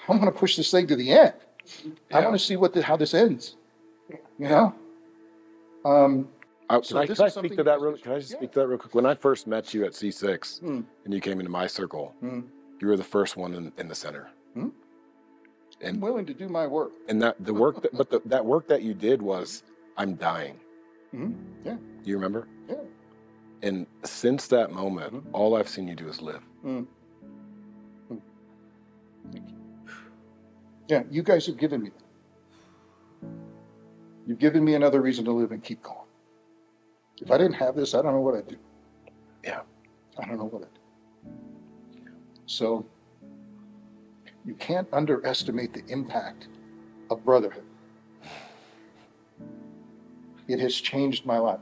I want to push this thing to the end. Yeah. I want to see how this ends. You know? Can I speak to that real quick? When I first met you at C6 and you came into my circle, you were the first one in the center. And And I'm willing to do my work. And that work that you did was, I'm dying. Yeah. You remember? Yeah. And since that moment, all I've seen you do is live. Thank you. Yeah, you guys have given me that. You've given me another reason to live and keep going. If I didn't have this, I don't know what I'd do. Yeah. I don't know what I'd do. So, you can't underestimate the impact of brotherhood. It has changed my life.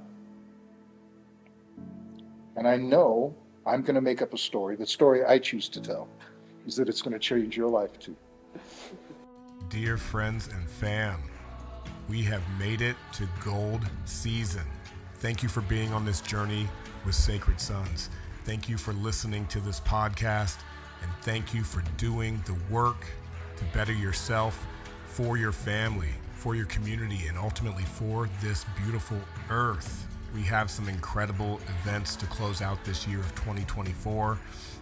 And I know I'm going to make up a story. The story I choose to tell is that it's going to change your life too. Dear friends and fam, we have made it to gold season. Thank you for being on this journey with Sacred Sons. Thank you for listening to this podcast, and thank you for doing the work to better yourself, for your family, for your community, and ultimately for this beautiful earth. We have some incredible events to close out this year of 2024.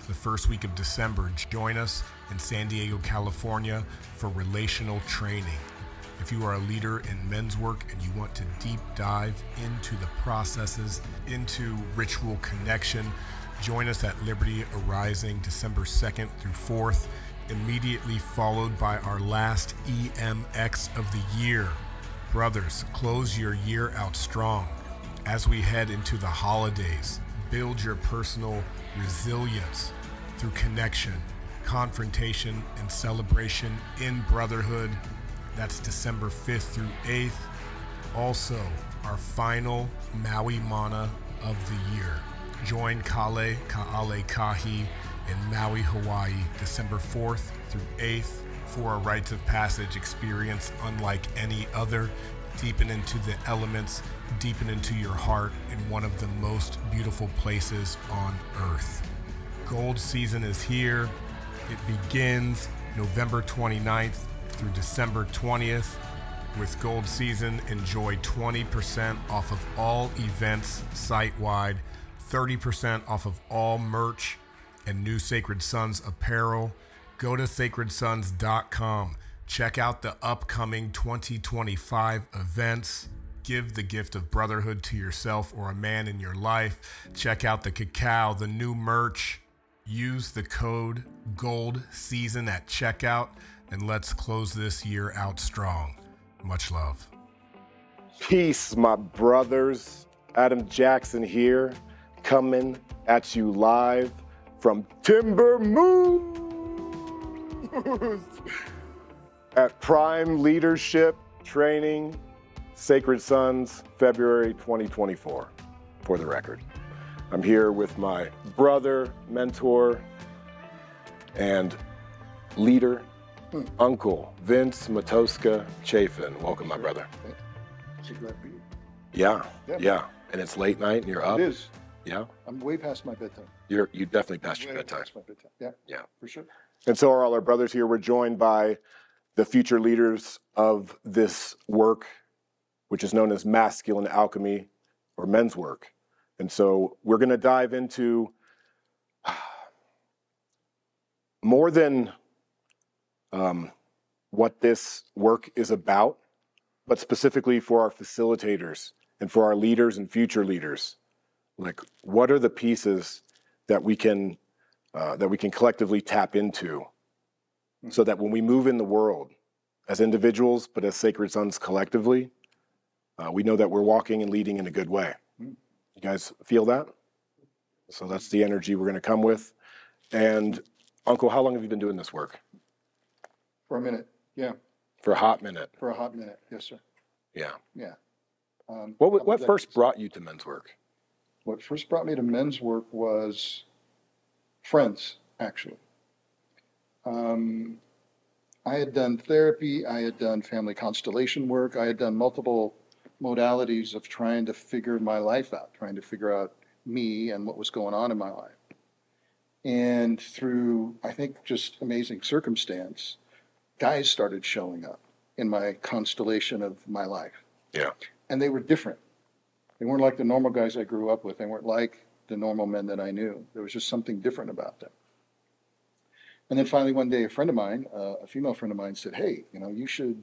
The first week of December, join us in San Diego, California for relational training. If you are a leader in men's work and you want to deep dive into the processes, into ritual connection, join us at Liberty Arising December 2nd through 4th, immediately followed by our last EMX of the year. Brothers, close your year out strong. As we head into the holidays, build your personal resilience through connection, confrontation, and celebration in brotherhood. That's December 5th through 8th. Also, our final Maui Mana of the year. Join Kale Ka'ale Kahi in Maui, Hawaii, December 4th through 8th for a rites of passage experience unlike any other. Deepen into the elements, deepen into your heart in one of the most beautiful places on earth. Gold season is here. It begins November 29th through December 20th. With Gold Season, enjoy 20% off of all events site-wide, 30% off of all merch and new Sacred Sons apparel. Go to sacredsons.com. Check out the upcoming 2025 events. Give the gift of brotherhood to yourself or a man in your life. Check out the cacao, the new merch. Use the code GOLDSEASON at checkout, and let's close this year out strong. Much love. Peace, my brothers. Adam Jackson here, coming at you live from Timber Moose at Prime Leadership Training, Sacred Sons, February 2024, for the record. I'm here with my brother, mentor, and leader, Uncle Vince Matoska Chafin. Welcome, my brother. Yeah. And it's late night and you're up. It is. Yeah. I'm way past my bedtime. You definitely passed your bedtime. Past my bedtime. Yeah, for sure. And so are all our brothers here. We're joined by the future leaders of this work, which is known as masculine alchemy or men's work. And so we're going to dive into more than what this work is about, but specifically for our facilitators and for our leaders and future leaders. Like, what are the pieces that we can collectively tap into so that when we move in the world as individuals, but as Sacred Sons collectively, we know that we're walking and leading in a good way. You guys feel that? So that's the energy we're going to come with. And Uncle, how long have you been doing this work? For a minute, yeah. For a hot minute. For a hot minute, yes, sir. Yeah. Yeah. What first brought you to men's work? What first brought me to men's work was friends, actually. I had done therapy, I had done family constellation work, I had done multiple modalities of trying to figure my life out, trying to figure out me and what was going on in my life. And through, I think, just amazing circumstance, guys started showing up in my constellation of my life. Yeah. And they were different. They weren't like the normal guys I grew up with. They weren't like the normal men that I knew. There was just something different about them. And then finally one day, a friend of mine, a female friend of mine said, hey, you know, you should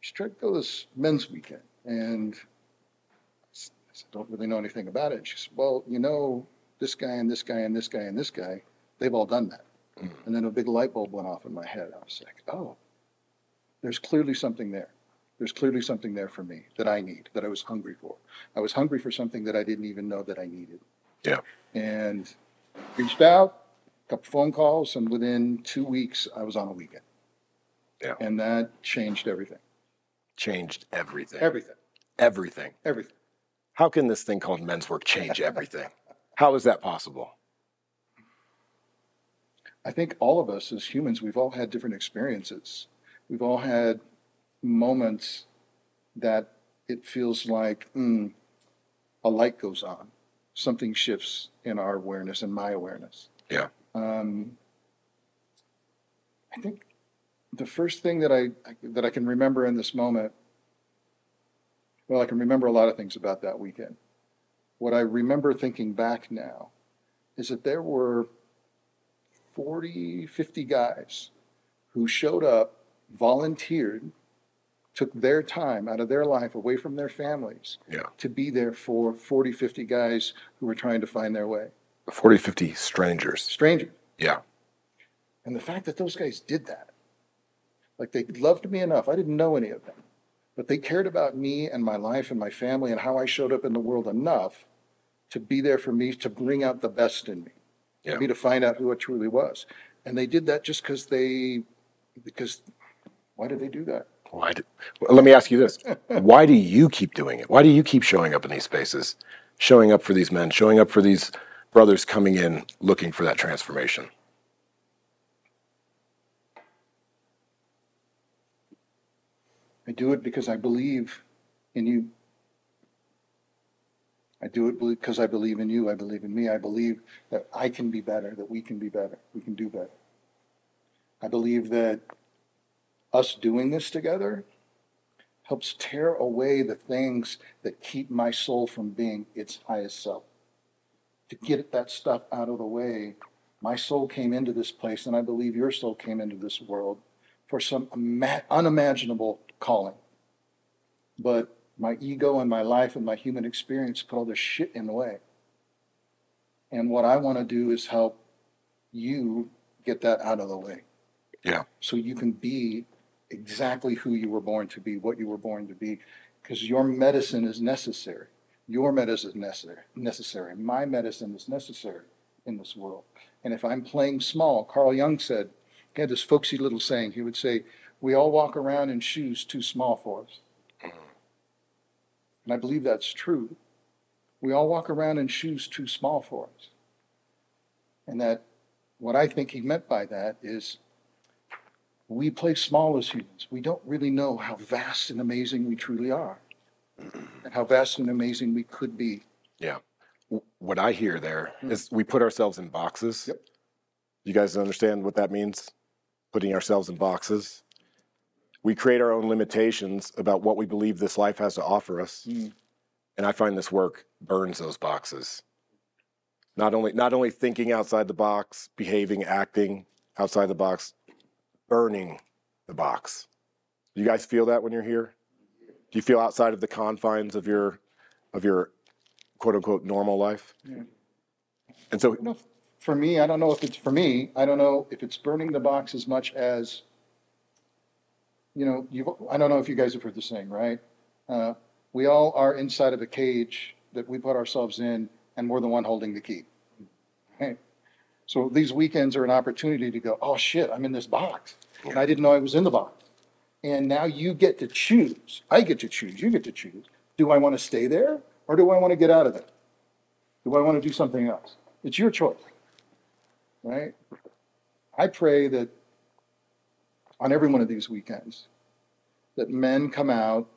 try to go this men's weekend. And I said, don't really know anything about it. And she said, well, you know, this guy and this guy and this guy and this guy, they've all done that. And then a big light bulb went off in my head. I was like, oh, there's clearly something there. There's clearly something there for me that I need, that I was hungry for. I was hungry for something that I didn't even know that I needed. Yeah. And reached out, a couple phone calls, and within 2 weeks, I was on a weekend. Yeah. And that changed everything. Changed everything. Everything. Everything. Everything. How can this thing called men's work change everything? How is that possible? I think all of us as humans, we've all had different experiences. We've all had moments that it feels like a light goes on. Something shifts in our awareness and my awareness. Yeah. I think the first thing that I can remember in this moment, well, I can remember a lot of things about that weekend. What I remember thinking back now is that there were 40, 50 guys who showed up, volunteered, took their time out of their life away from their families to be there for 40, 50 guys who were trying to find their way. 40, 50 strangers. Strangers. Yeah. And the fact that those guys did that, like they loved me enough, I didn't know any of them, but they cared about me and my life and my family and how I showed up in the world enough to be there for me, to bring out the best in me. For me to find out who it truly was. And they did that just because why did they do that? Well, let me ask you this. Why do you keep doing it? Why do you keep showing up in these spaces, showing up for these men, showing up for these brothers coming in, looking for that transformation? I do it because I believe in you. I do it because I believe in you. I believe in me. I believe that I can be better, that we can be better. We can do better. I believe that us doing this together helps tear away the things that keep my soul from being its highest self. To get that stuff out of the way, my soul came into this place, and I believe your soul came into this world for some unimaginable calling. But my ego and my life and my human experience put all this shit in the way. And what I want to do is help you get that out of the way. Yeah. So you can be exactly who you were born to be, what you were born to be. Because your medicine is necessary. Your medicine is necessary. My medicine is necessary in this world. And if I'm playing small, Carl Jung said, he had this folksy little saying. He would say, we all walk around in shoes too small for us. And I believe that's true. We all walk around in shoes too small for us. And that what I think he meant by that is we play small as humans. We don't really know how vast and amazing we truly are and how vast and amazing we could be. Yeah. What I hear there is we put ourselves in boxes. Yep. You guys understand what that means? Putting ourselves in boxes. We create our own limitations about what we believe this life has to offer us. And I find this work burns those boxes. Not only thinking outside the box, behaving, acting outside the box, burning the box. Do you guys feel that when you're here? Do you feel outside of the confines of your quote unquote normal life? Yeah. And so for me, I don't know if it's for me. I don't know if it's burning the box as much as, you know, I don't know if you guys have heard the saying, right? We all are inside of a cage that we put ourselves in, and we're the one holding the key. Right? So these weekends are an opportunity to go, oh shit, I'm in this box. And I didn't know I was in the box. And now you get to choose. I get to choose. You get to choose. Do I want to stay there, or do I want to get out of it? Do I want to do something else? It's your choice. Right? I pray that on every one of these weekends, that men come out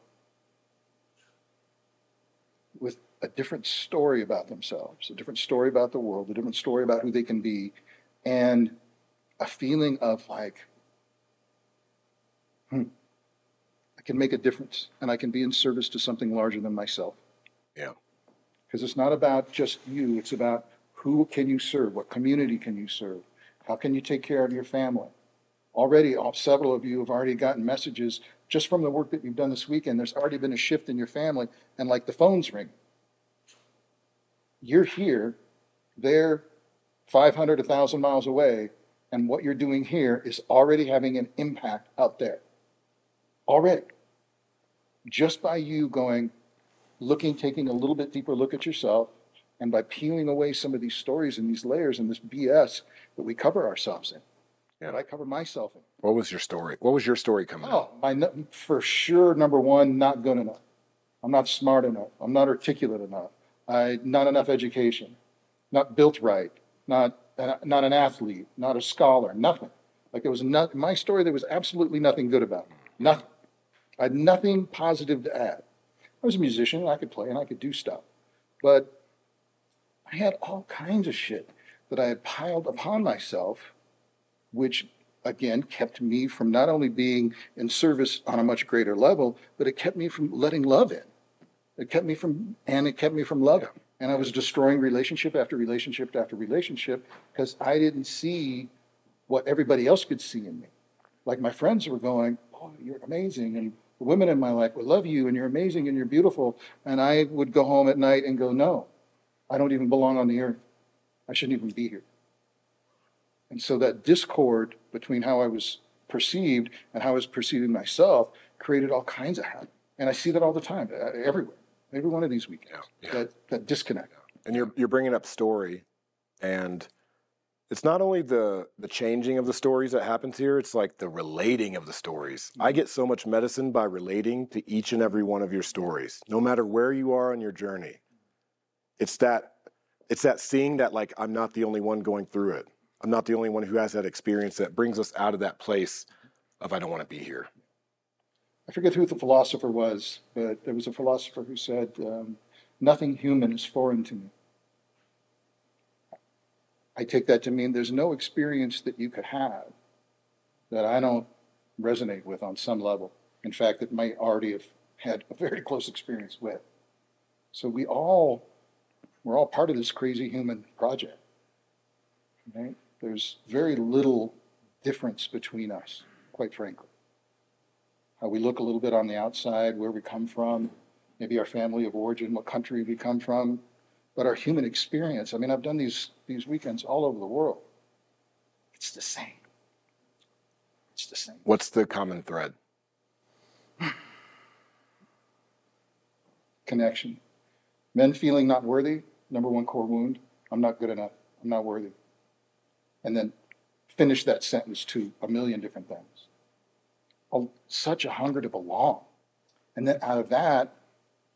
with a different story about themselves, a different story about the world, a different story about who they can be, and a feeling of like, I can make a difference, and I can be in service to something larger than myself. Yeah. Because it's not about just you, it's about who can you serve, what community can you serve, how can you take care of your family. Already, several of you have already gotten messages just from the work that you've done this weekend. There's already been a shift in your family, and like the phones ring. You're here, they're 500, 1,000 miles away, and what you're doing here is already having an impact out there. Already. Just by you going, taking a little bit deeper look at yourself, and by peeling away some of these stories and these layers and this BS that we cover ourselves in. Yeah. That I cover myself in. What was your story? What was your story coming out? For sure, number one, not good enough. I'm not smart enough. I'm not articulate enough. Not enough education. Not built right. Not an athlete. Not a scholar. Nothing. Like, it was my story, there was absolutely nothing good about it. Nothing. I had nothing positive to add. I was a musician, and I could play, and I could do stuff. But I had all kinds of shit that I had piled upon myself, which, again, kept me from not only being in service on a much greater level, but it kept me from letting love in. It kept me from loving. And I was destroying relationship after relationship after relationship because I didn't see what everybody else could see in me. Like, my friends were going, "Oh, you're amazing," and the women in my life would love you, and you're amazing, and you're beautiful. And I would go home at night and go, "No, I don't even belong on the earth. I shouldn't even be here." And so that discord between how I was perceived and how I was perceiving myself created all kinds of havoc. And I see that all the time, everywhere, every one of these weekends, that disconnect. And you're bringing up story, and it's not only the changing of the stories that happens here, it's like the relating of the stories. I get so much medicine by relating to each and every one of your stories, no matter where you are on your journey. It's that seeing that, like, I'm not the only one going through it. I'm not the only one who has that experience that brings us out of that place of, I don't want to be here. I forget who the philosopher was, but there was a philosopher who said, nothing human is foreign to me. I take that to mean there's no experience that you could have that I don't resonate with on some level. In fact, that might already have had a very close experience with. So we're all part of this crazy human project, right? There's very little difference between us, quite frankly. How we look a little bit on the outside, where we come from, maybe our family of origin, what country we come from, but our human experience. I mean, I've done these weekends all over the world. It's the same. It's the same. What's the common thread? Connection. Men feeling not worthy, number one core wound. I'm not good enough. I'm not worthy. And then finish that sentence to a million different things. Such a hunger to belong. And then out of that,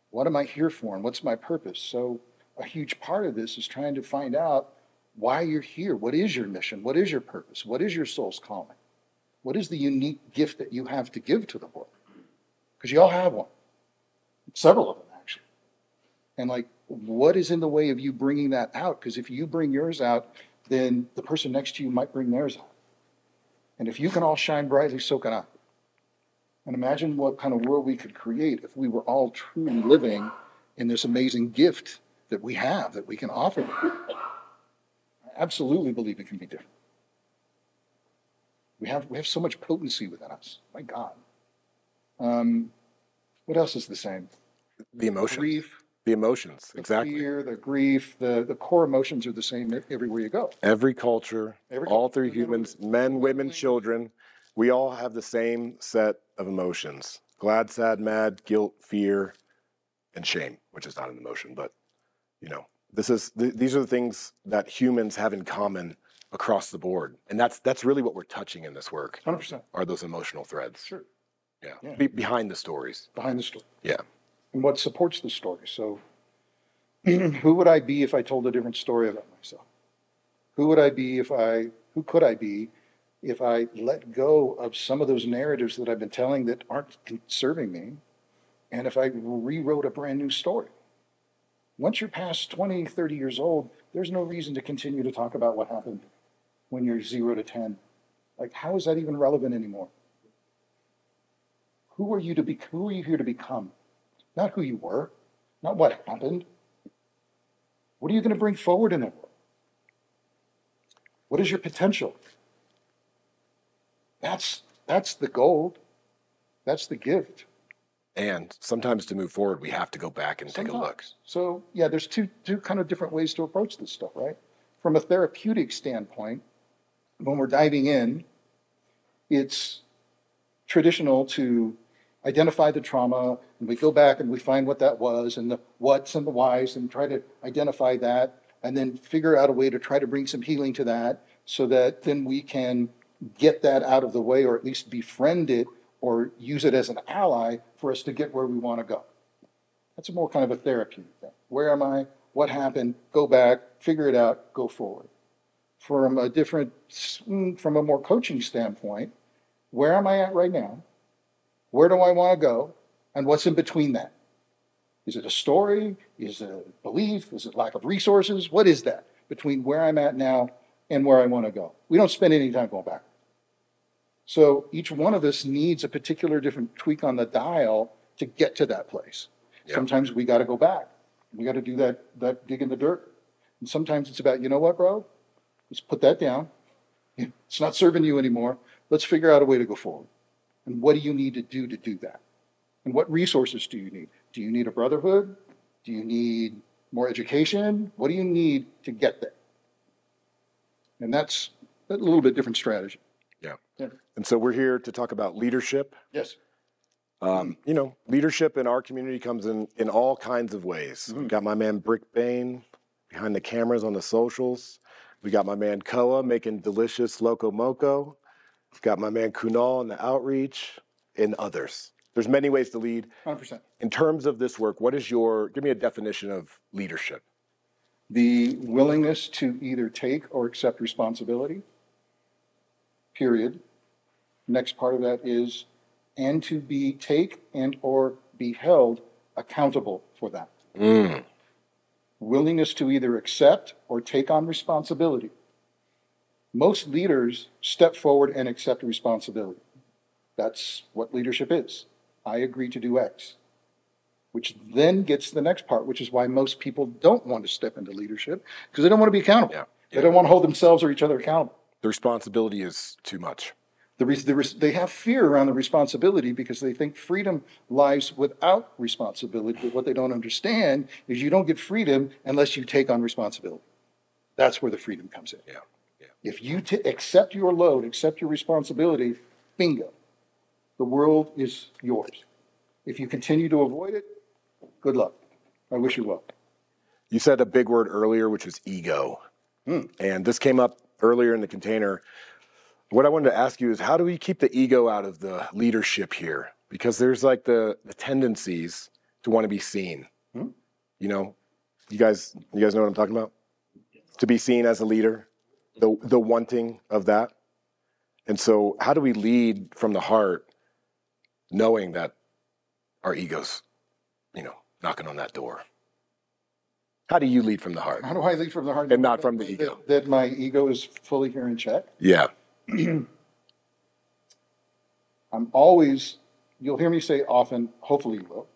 what am I here for, and what's my purpose? So a huge part of this is trying to find out why you're here. What is your mission? What is your purpose? What is your soul's calling? What is the unique gift that you have to give to the world? Because you all have one. Several of them, actually. And, like, what is in the way of you bringing that out? Because if you bring yours out, then the person next to you might bring theirs out. And if you can all shine brightly, so can I. And imagine what kind of world we could create if we were all truly living in this amazing gift that we have, that we can offer them. I absolutely believe it can be different. We have so much potency within us. My God. What else is the same? The emotions. Grief. The emotions, exactly. The fear, the grief, the core emotions are the same everywhere you go. Every culture, all three humans, men, women, children, we all have the same set of emotions. Glad, sad, mad, guilt, fear, and shame, which is not an emotion, but, you know, these are the things that humans have in common across the board. And that's really what we're touching in this work. 100%. Are those emotional threads. Sure. Yeah. Behind the stories. Behind the story. Yeah. And what supports the story. So who would I be if I told a different story about myself? Who could I be if I let go of some of those narratives that I've been telling that aren't serving me, and if I rewrote a brand new story? Once you're past 20, 30 years old, there's no reason to continue to talk about what happened when you're 0 to 10. Like, how is that even relevant anymore? who are you to be? Who are you here to become? Not who you were, not what happened. What are you going to bring forward in the world? What is your potential? That's the gold. That's the gift. And sometimes to move forward, we have to go back and take a look. So yeah, there's two kind of different ways to approach this stuff, right? From a therapeutic standpoint, when we're diving in, it's traditional to identify the trauma, and we go back and we find what that was, and the what's and the whys, and try to identify that, and then figure out a way to try to bring some healing to that, so that then we can get that out of the way, or at least befriend it, or use it as an ally for us to get where we want to go. That's a more kind of a therapeutic thing. Where am I? What happened? Go back, figure it out, go forward. From a more coaching standpoint, where am I at right now? Where do I want to go? And what's in between that? Is it a story? Is it a belief? Is it lack of resources? What is that between where I'm at now and where I want to go? We don't spend any time going back. So each one of us needs a particular different tweak on the dial to get to that place. Yep. Sometimes we got to go back. We got to do that dig in the dirt. And sometimes it's about, you know what, bro? Let's put that down. It's not serving you anymore. Let's figure out a way to go forward. And what do you need to do that? And what resources do you need? Do you need a brotherhood? Do you need more education? What do you need to get there? And that's a little bit different strategy. Yeah. And so we're here to talk about leadership. Yes. Leadership in our community comes in all kinds of ways. Mm-hmm. We got my man Brick Bain behind the cameras on the socials. We got my man Koa making delicious Loco Moco. We've got my man Kunal in the outreach and others. There's many ways to lead. 100%. In terms of this work, give me a definition of leadership. The willingness to either take or accept responsibility, period. Next part of that is, and to take and or be held accountable for that. Willingness to either accept or take on responsibility. Most leaders step forward and accept responsibility. That's what leadership is. I agree to do X. Which then gets to the next part, which is why most people don't want to step into leadership, because they don't want to be accountable. Yeah. They don't want to hold themselves or each other accountable. The responsibility is too much. They have fear around the responsibility because they think freedom lies without responsibility. But what they don't understand is you don't get freedom unless you take on responsibility. That's where the freedom comes in. Yeah. If you accept your load, accept your responsibility, bingo, the world is yours. If you continue to avoid it, good luck. I wish you well. You said a big word earlier, which was ego. And this came up earlier in the container. What I wanted to ask you is, how do we keep the ego out of the leadership here? Because there's like the tendencies to want to be seen. You know, you guys know what I'm talking about? To be seen as a leader, the wanting of that. And so how do we lead from the heart, knowing that our ego's, knocking on that door? How do you lead from the heart? How do I lead from the heart? And not from the ego. That my ego is fully here in check? Yeah. You'll hear me say often, hopefully you will,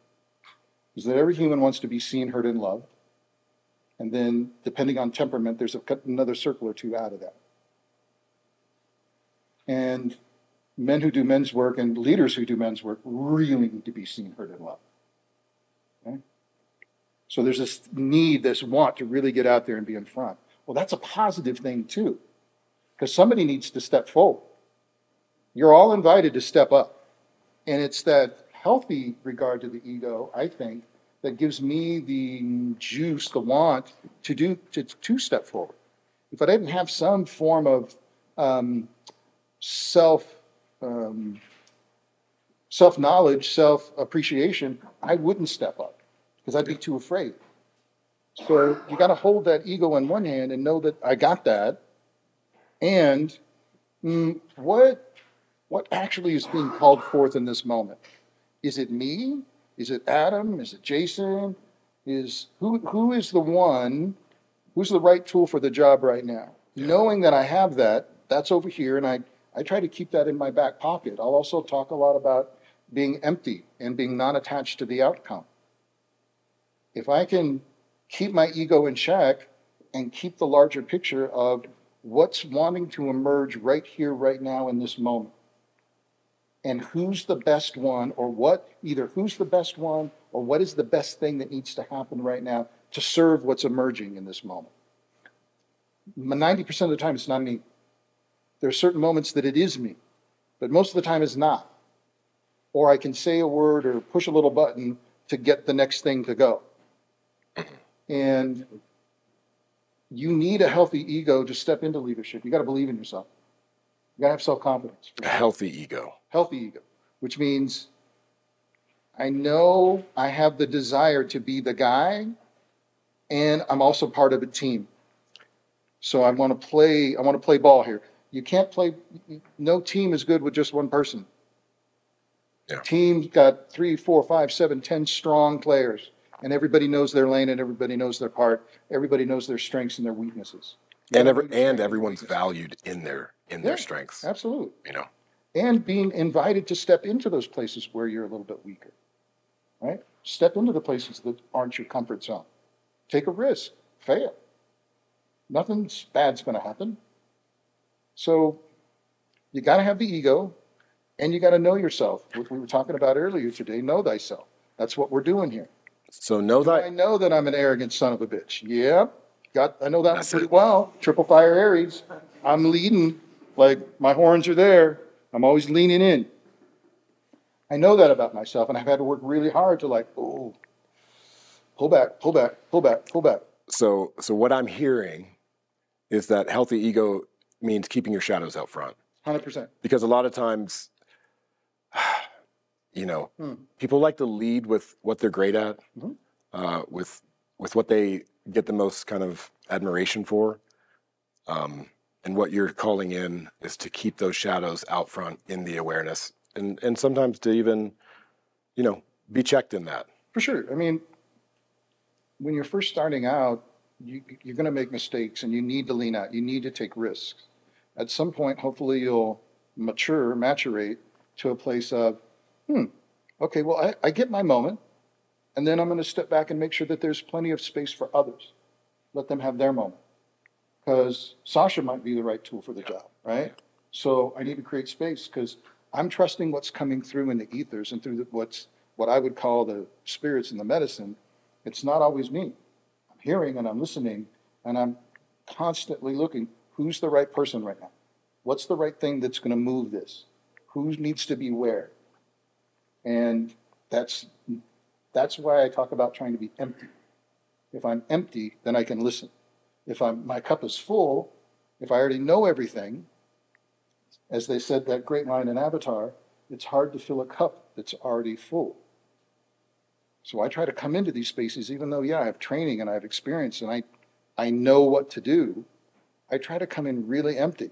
is that every human wants to be seen, heard, and loved. And then, depending on temperament, there's another circle or two out of that. And men who do men's work and leaders who do men's work really need to be seen, heard, and loved. Okay? So there's this need, this want to really get out there and be in front. Well, that's a positive thing too, because somebody needs to step forward. You're all invited to step up. And it's that healthy regard to the ego, I think, that gives me the juice, the want to step forward. If I didn't have some form of self-knowledge, self-appreciation, I wouldn't step up because I'd be too afraid. So you got to hold that ego in one hand and know that I got that. And what actually is being called forth in this moment? Is it me? Is it Adam? Is it Jason? Who is the one? Who's the right tool for the job right now? Yeah. Knowing that I have that's over here, and I try to keep that in my back pocket. I'll also talk a lot about being empty and being non-attached to the outcome. If I can keep my ego in check and keep the larger picture of what's wanting to emerge right here, right now in this moment, and who's the best one, or what, either who's the best one, or what is the best thing that needs to happen right now to serve what's emerging in this moment. 90% of the time, it's not me. There are certain moments that it is me, but most of the time it's not. Or I can say a word or push a little button to get the next thing to go. And you need a healthy ego to step into leadership. You got to believe in yourself. You got to have self-confidence. A healthy ego. Healthy ego, which means I know I have the desire to be the guy, and I'm also part of a team. So I want to play ball here. You can't play, no team is good with just one person. Yeah. Team's got 3, 4, 5, 7, 10 strong players, and everybody knows their lane and everybody knows their part. Everybody knows their strengths and their weaknesses. And everyone's valued in their strengths. Absolutely. You know. And being invited to step into those places where you're a little bit weaker. Right? Step into the places that aren't your comfort zone. Take a risk. Fail. Nothing bad's going to happen. So you got to have the ego, and you got to know yourself. What we were talking about earlier today, know thyself. That's what we're doing here. So I know that I'm an arrogant son of a bitch. Yep. I know that pretty well. Triple fire Aries. I'm leading, like my horns are there. I'm always leaning in. I know that about myself, and I've had to work really hard to pull back, pull back, pull back, pull back. So what I'm hearing is that healthy ego means keeping your shadows out front. 100%. Because a lot of times, people like to lead with what they're great at, with what they get the most kind of admiration for. And what you're calling in is to keep those shadows out front in the awareness, and sometimes to even, be checked in that. For sure. I mean, when you're first starting out, you're going to make mistakes, and you need to lean out. You need to take risks. At some point, hopefully you'll maturate to a place of, okay, well, I get my moment, and then I'm going to step back and make sure that there's plenty of space for others. Let them have their moment. Because Sasha might be the right tool for the job, right? So I need to create space because I'm trusting what's coming through in the ethers and through what I would call the spirits and the medicine. It's not always me. I'm hearing and I'm listening, and I'm constantly looking, who's the right person right now? What's the right thing that's going to move this? Who needs to be where? And that's why I talk about trying to be empty. If I'm empty, then I can listen. If my cup is full, if I already know everything, as they said that great line in Avatar, it's hard to fill a cup that's already full. So I try to come into these spaces, even though, I have training and I have experience and I know what to do. I try to come in really empty.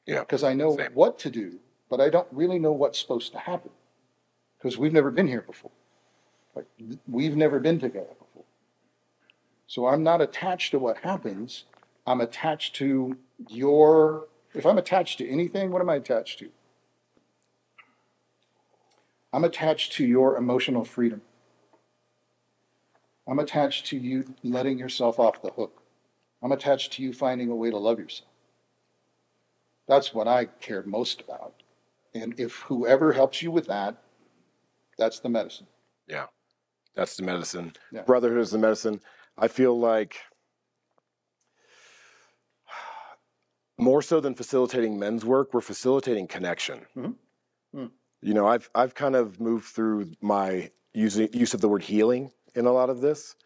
Yeah. Because I know what to do, but I don't really know what's supposed to happen. Because we've never been here before. We've never been together before. So I'm not attached to what happens. I'm attached to if I'm attached to anything, what am I attached to? I'm attached to your emotional freedom. I'm attached to you letting yourself off the hook. I'm attached to you finding a way to love yourself. That's what I care most about. And if whoever helps you with that, that's the medicine. Yeah, that's the medicine. Yeah. Brotherhood is the medicine. I feel like more so than facilitating men's work, we're facilitating connection. I've kind of moved through my use of the word healing in a lot of this.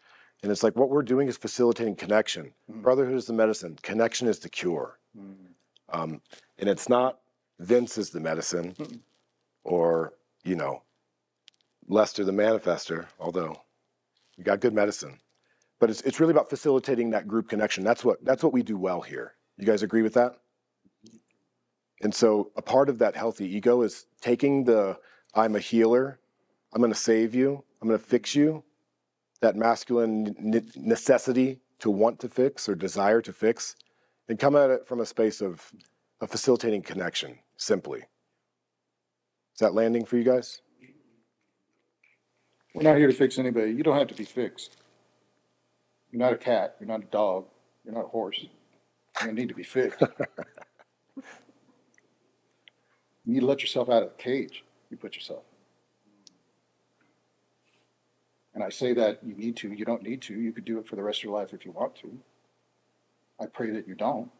And it's like what we're doing is facilitating connection. Brotherhood is the medicine. Connection is the cure. And it's not Vince is the medicine or, Lester the manifester, although we got good medicine. But it's really about facilitating that group connection. That's what we do well here. You guys agree with that? And so a part of that healthy ego is taking I'm a healer, I'm going to save you, I'm going to fix you, that masculine necessity to want to fix or desire to fix, and come at it from a space of facilitating connection, simply. Is that landing for you guys? We're not here to fix anybody. You don't have to be fixed. You're not a cat. You're not a dog. You're not a horse. You don't need to be fixed. You need to let yourself out of the cage you put yourself. And I say that you need to. You don't need to. You could do it for the rest of your life if you want to. I pray that you don't.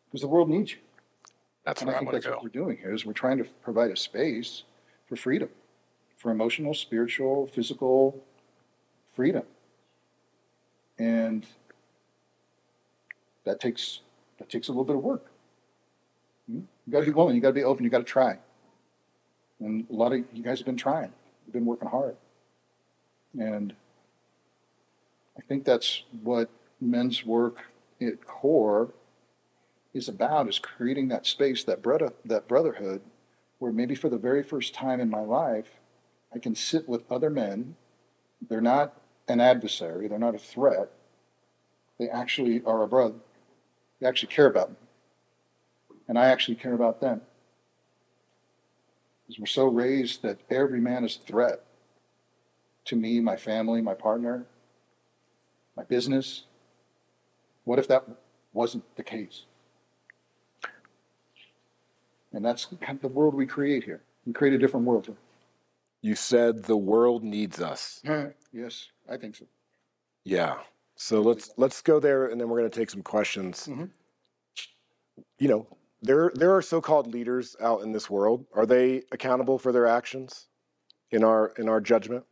Because the world needs you. That's And where I I think want that's to what go. we're doing here is we're trying to provide a space for freedom, for emotional, spiritual, physical freedom. And that takes a little bit of work. You got to be willing. You got to be open. You got to try. And a lot of you guys have been trying. You've been working hard. And I think that's what men's work at core is about, is creating that space, that brotherhood, where maybe for the very first time in my life, I can sit with other men. They're not an adversary. They're not a threat. They actually are a brother. They actually care about me. And I actually care about them. Because we're so raised that every man is a threat to me, my family, my partner, my business. What if that wasn't the case? And that's kind of the world we create here. We create a different world here. You said the world needs us. Yes, I think so. Yeah. So let's go there, and then we're going to take some questions. Mm-hmm. You know, there are so-called leaders out in this world. Are they accountable for their actions in our judgment?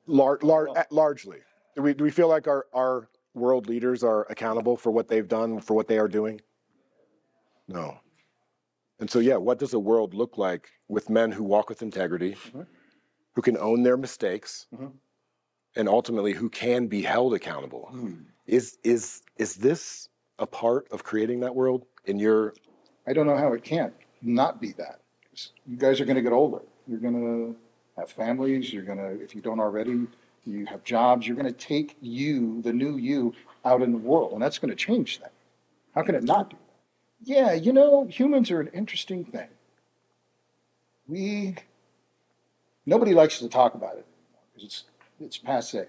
Largely. Do we feel like our world leaders are accountable for what they've done, for what they are doing? No. And so, yeah, what does a world look like with men who walk with integrity, who can own their mistakes, and ultimately who can be held accountable? Is this a part of creating that world in your... I don't know how it can't not be that. You guys are going to get older. You're going to have families. You're going to, if you don't already, you have jobs. You're going to take you, the new you, out in the world. And that's going to change that. How can it not do that? Yeah, you know, humans are an interesting thing. Nobody likes to talk about it because it's passé.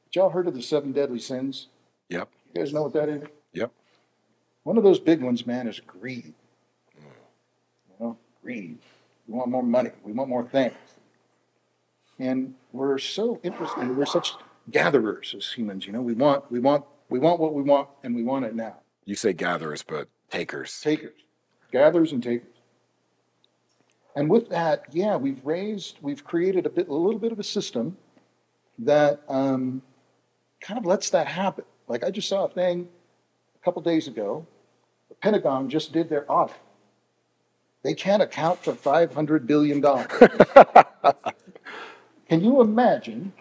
But y'all heard of the 7 deadly sins? Yep. You guys know what that is? Yep. One of those big ones, man, is greed. You know, greed. We want more money. We want more things. And we're so interested. We're such gatherers as humans. You know, we want what we want, and we want it now. You say gatherers, but takers. Takers, gatherers, and takers. And with that, yeah, we've created a little bit of a system that kind of lets that happen. Like I just saw a thing a couple days ago. The Pentagon just did their audit. They can't account for $500 billion. Can you imagine?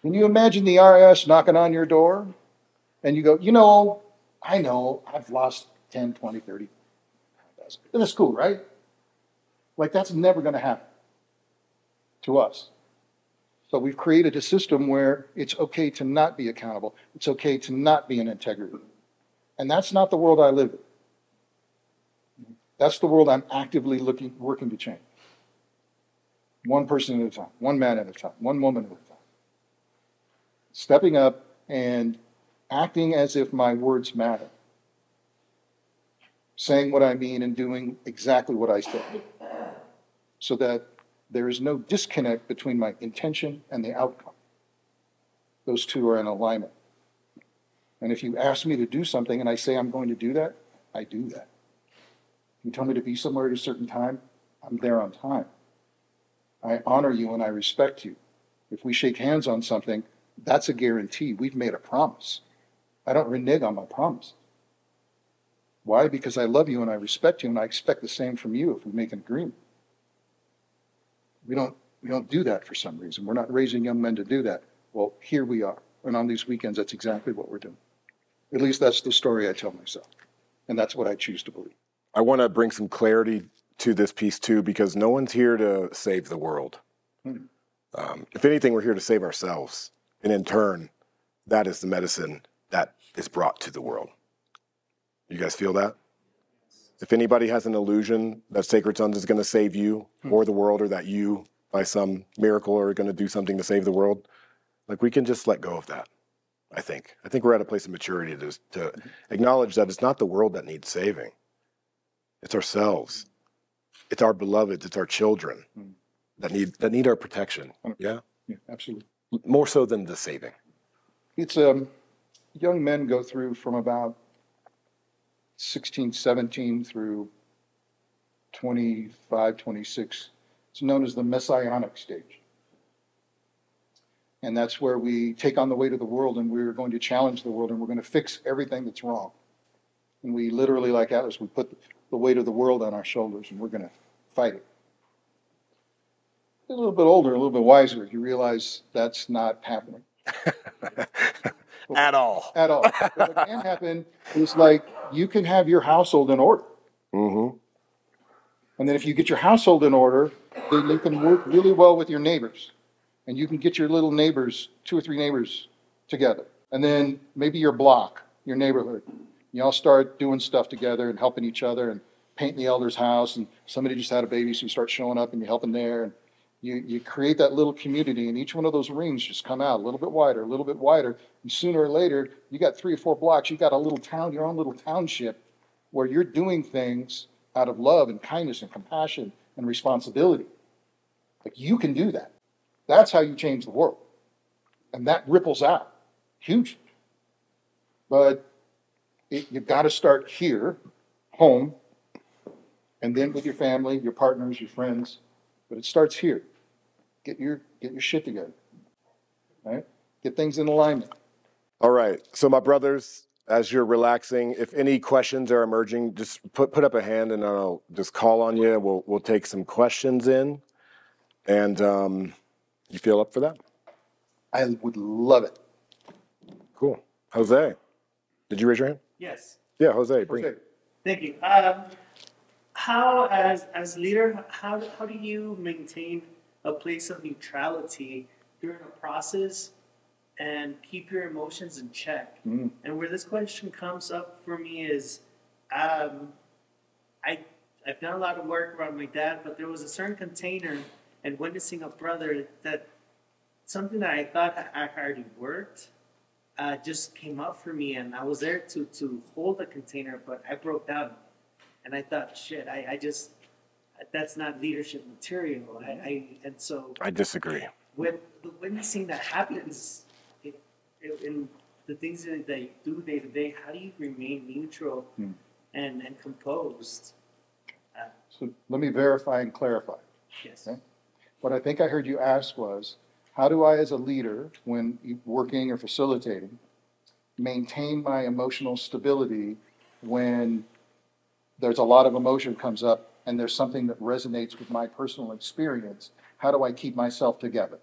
Can you imagine the IRS knocking on your door and you go, you know, I know I've lost 10, 20, 30. That's cool, right? Like that's never going to happen to us. So we've created a system where it's okay to not be accountable. It's okay to not be in integrity. And that's not the world I live in. That's the world I'm actively working to change. One person at a time, one man at a time, one woman at a time. Stepping up and acting as if my words matter. Saying what I mean and doing exactly what I say. So that there is no disconnect between my intention and the outcome. Those two are in alignment. And if you ask me to do something and I say I'm going to do that, I do that. If you tell me to be somewhere at a certain time, I'm there on time. I honor you and I respect you. If we shake hands on something, that's a guarantee. We've made a promise. I don't renege on my promise. Why? Because I love you and I respect you and I expect the same from you if we make an agreement. We don't do that for some reason. We're not raising young men to do that. Well, here we are. And on these weekends, that's exactly what we're doing. At least that's the story I tell myself. And that's what I choose to believe. I want to bring some clarity to this piece too, because no one's here to save the world. If anything, we're here to save ourselves. And in turn, that is the medicine that is brought to the world. You guys feel that? If anybody has an illusion that Sacred Sons is going to save you or the world, or that you, by some miracle, are going to do something to save the world, like, we can just let go of that. I think we're at a place of maturity to acknowledge that it's not the world that needs saving. It's ourselves. It's our beloveds. It's our children that need our protection. Yeah? Yeah, absolutely. More so than the saving. It's young men go through from about 16, 17 through 25, 26. It's known as the Messianic stage. And that's where we take on the weight of the world, and we're going to challenge the world, and we're going to fix everything that's wrong. And we literally, like Atlas, we put the weight of the world on our shoulders, and we're going to fight it. A little bit older, a little bit wiser, you realize that's not happening. At all. At all. What can happen is, like, you can have your household in order. Mm-hmm. And then if you get your household in order, then you can work really well with your neighbors. And you can get your little neighbors, 2 or 3 neighbors together. And then maybe your block, your neighborhood. You all start doing stuff together and helping each other and painting the elder's house. And somebody just had a baby, so you start showing up and you're helping there. And you create that little community, and each one of those rings just come out a little bit wider, a little bit wider. And sooner or later, you got 3 or 4 blocks. You got a little town, your own little township, where you're doing things out of love and kindness and compassion and responsibility. Like, you can do that. That's how you change the world. And that ripples out hugely. But you've got to start here, home, and then with your family, your partners, your friends. But it starts here. Get your shit together. Right? Get things in alignment. All right. So, my brothers, as you're relaxing, if any questions are emerging, just put up a hand, and I'll just call on you. We'll take some questions in. And you feel up for that? I would love it. Cool. Jose, did you raise your hand? Yes. Yeah, Jose, bring it. Thank you. How, as leader, how do you maintain a place of neutrality during a process and keep your emotions in check? And where this question comes up for me is, I've done a lot of work around my dad, but there was a certain container and witnessing a brother that something that I thought I already worked just came up for me, and I was there to hold the container, but I broke down, and I thought, shit, I just, that's not leadership material. And so I disagree. With the witnessing that happens in the things that you do day to day, how do you remain neutral and composed? So let me verify and clarify. Yes. Okay? What I think I heard you ask was, how do I, as a leader, when working or facilitating, maintain my emotional stability when there's a lot of emotion comes up and there's something that resonates with my personal experience? How do I keep myself together?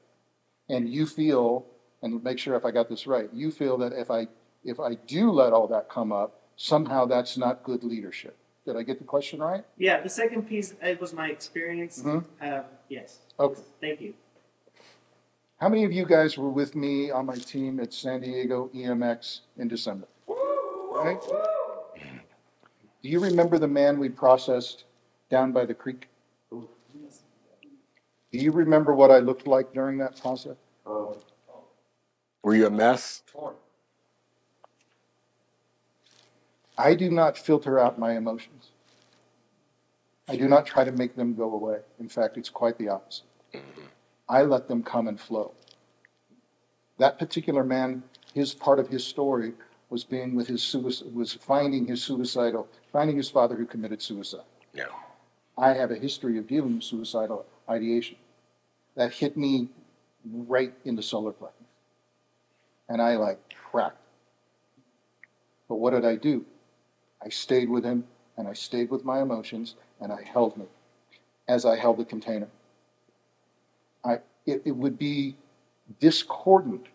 And you feel, and make sure if I got this right, you feel that if I do let all that come up, somehow that's not good leadership. Did I get the question right? Yeah, the second piece, it was my experience. Yes. Okay. Thank you. How many of you guys were with me on my team at San Diego EMX in December? Right? Do you remember the man we processed down by the creek? Do you remember what I looked like during that process? Were you a mess? I do not filter out my emotions. I do not try to make them go away. In fact, it's quite the opposite. I let them come and flow. That particular man, part of his story was being with finding his father who committed suicide. Yeah. I have a history of dealing with suicidal ideation. That hit me right in the solar plexus. And I cracked. But what did I do? I stayed with him, and I stayed with my emotions, and I held him as I held the container. It would be discordant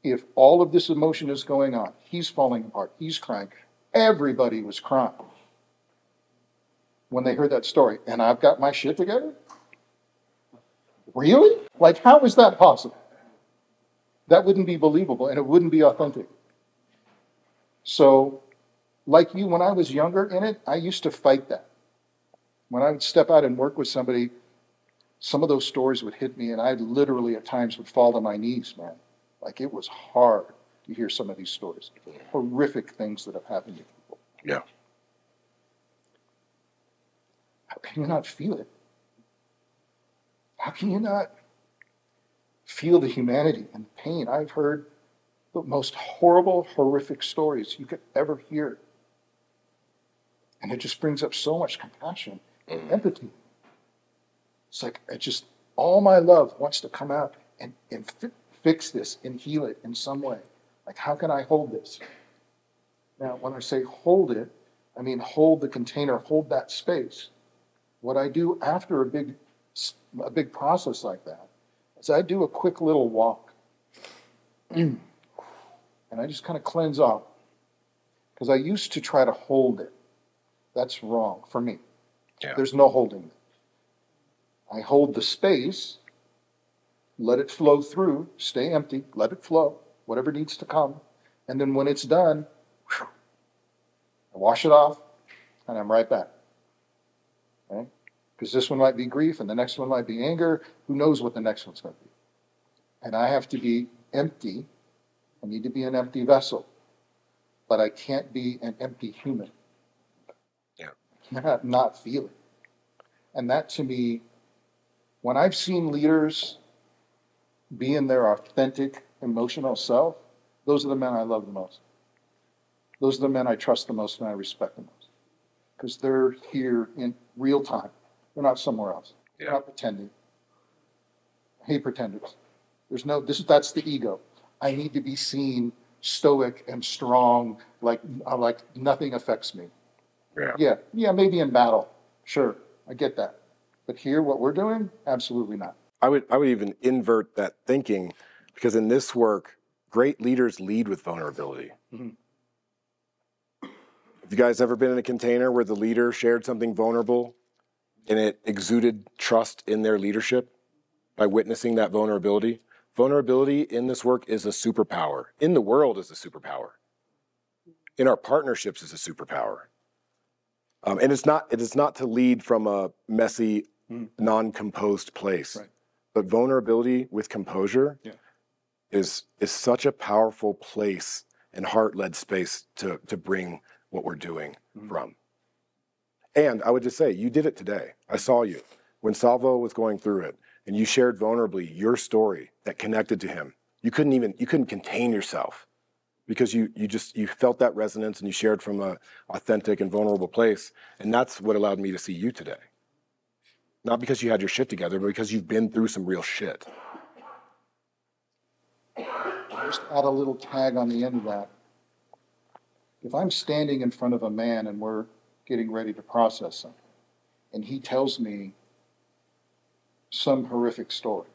if all of this emotion is going on. He's falling apart. He's crying. Everybody was crying when they heard that story. And I've got my shit together? Really? How is that possible? That wouldn't be believable, and it wouldn't be authentic. So like you, when I was younger in it, I used to fight that. When I would step out and work with somebody, some of those stories would hit me, and I literally at times would fall to my knees, man. Like, it was hard to hear some of these stories. Horrific things that have happened to people. Yeah. How can you not feel it? How can you not feel the humanity and the pain? I've heard the most horrible, horrific stories you could ever hear. And it just brings up so much compassion and empathy. It's like, all my love wants to come out and fix this and heal it in some way. Like, how can I hold this? Now, when I say hold it, I mean hold the container, hold that space. What I do after a big process like that is I do a quick little walk. And I just kind of cleanse off. Because I used to try to hold it. That's wrong for me. Yeah. There's no holding it. I hold the space, let it flow through, stay empty, let it flow, whatever needs to come. And then when it's done, I wash it off, and I'm right back. Okay? Because this one might be grief, and the next one might be anger. Who knows what the next one's going to be? And I have to be empty. I need to be an empty vessel. But I can't be an empty human. Yeah. I cannot not feel it. And that, to me, when I've seen leaders be in their authentic emotional self, those are the men I love the most. Those are the men I trust the most and I respect the most. Because they're here in real time. They're not somewhere else. Yeah. They're not pretending. I hate pretenders. That's the ego. I need to be seen stoic and strong, like nothing affects me. Yeah, maybe in battle. Sure, I get that. But here, what we're doing, absolutely not. I would even invert that thinking, because in this work, great leaders lead with vulnerability. Mm-hmm. Have you guys ever been in a container where the leader shared something vulnerable and it exuded trust in their leadership by witnessing that vulnerability? Vulnerability in this work is a superpower. In the world is a superpower. In our partnerships is a superpower. And it is not to lead from a messy, non-composed place. Right. But vulnerability with composure is such a powerful place and heart-led space to bring what we're doing from. And I would just say, you did it today. I saw you. When Salvo was going through it, and you shared vulnerably your story that connected to him, you couldn't contain yourself, because you felt that resonance and you shared from an authentic and vulnerable place. And that's what allowed me to see you today. Not because you had your shit together, but because you've been through some real shit. Just add a little tag on the end of that. If I'm standing in front of a man and we're getting ready to process something, and he tells me some horrific story,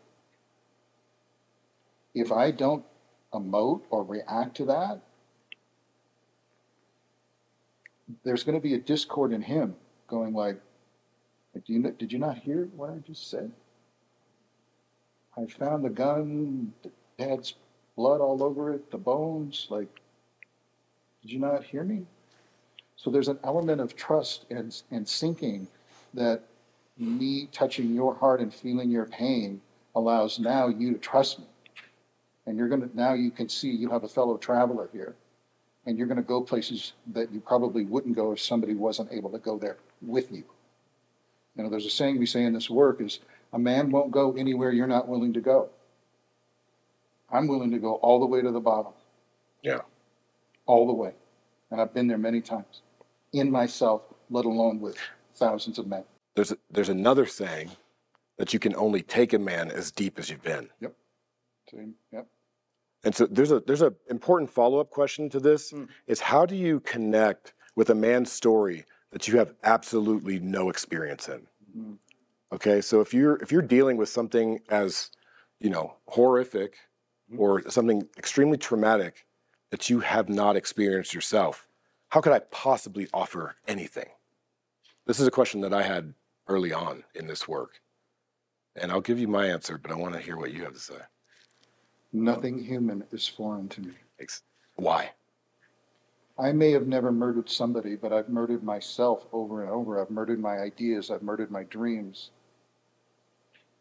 if I don't emote or react to that, there's going to be a discord in him going like, did you not hear what I just said? I found the gun, Dad's blood all over it, the bones, like, did you not hear me? So there's an element of trust and syncing that me touching your heart and feeling your pain allows now you to trust me. And now you can see you have a fellow traveler here, and you're going to go places that you probably wouldn't go if somebody wasn't able to go there with you. You know, there's a saying we say in this work is, a man won't go anywhere you're not willing to go. I'm willing to go all the way to the bottom. Yeah. All the way. And I've been there many times. In myself, let alone with thousands of men. There's another saying that you can only take a man as deep as you've been. Yep. Same. Yep. And so there's a important follow-up question to this, is how do you connect with a man's story that you have absolutely no experience in? Mm-hmm. Okay, so if you're dealing with something as, horrific or something extremely traumatic that you have not experienced yourself, how could I possibly offer anything? This is a question that I had early on in this work. And I'll give you my answer, but I want to hear what you have to say. Nothing human is foreign to me. Why? I may have never murdered somebody, but I've murdered myself over and over. I've murdered my ideas. I've murdered my dreams.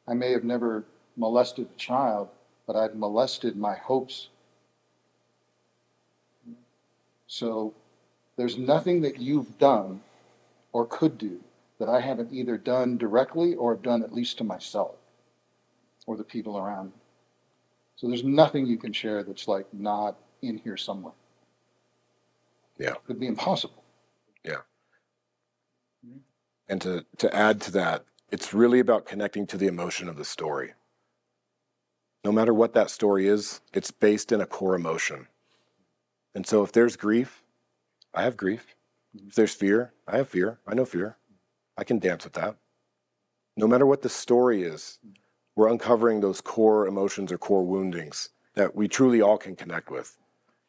I may have never molested a child, but I've molested my hopes. So there's nothing that you've done or could do that I haven't either done directly or have done at least to myself or the people around me. So there's nothing you can share that's like not in here somewhere. Yeah. It would be impossible. Yeah. And to add to that, it's really about connecting to the emotion of the story. No matter what that story is, it's based in a core emotion. And so if there's grief, I have grief. If there's fear, I have fear. I know fear. I can dance with that. No matter what the story is, we're uncovering those core emotions or core woundings that we truly all can connect with.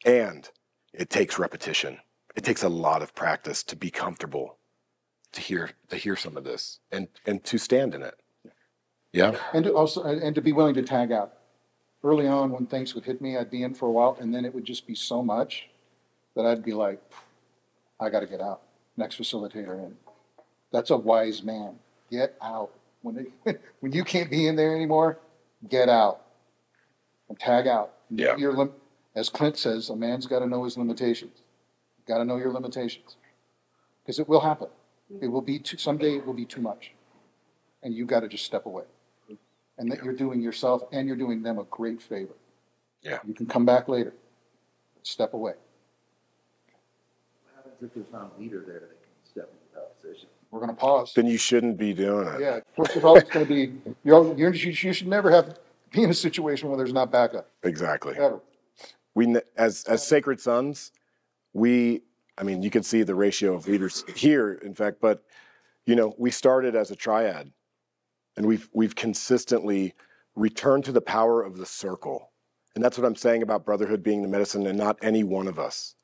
And it takes repetition. It takes a lot of practice to be comfortable to hear some of this and to stand in it. Yeah. And to also, and to be willing to tag out. Early on, when things would hit me, I'd be in for a while, and then it would just be so much that I'd be like, I got to get out. Next facilitator in. That's a wise man. Get out. When you can't be in there anymore, get out and tag out. Yeah. As Clint says, a man's got to know his limitations. Got to know your limitations, because it will happen. It will be someday. It will be too much, and you got to just step away. And that you're doing yourself and you're doing them a great favor. Yeah. You can come back later. Step away. What happens if there's not a leader there that can step into that position? We're going to pause. Then you shouldn't be doing it. Yeah. First of all, it's going to be, you should never be in a situation where there's not backup. Exactly. Ever. We, as sacred sons, you can see the ratio of leaders here, in fact, but, we started as a triad. And we've consistently returned to the power of the circle. And that's what I'm saying about brotherhood being the medicine and not any one of us.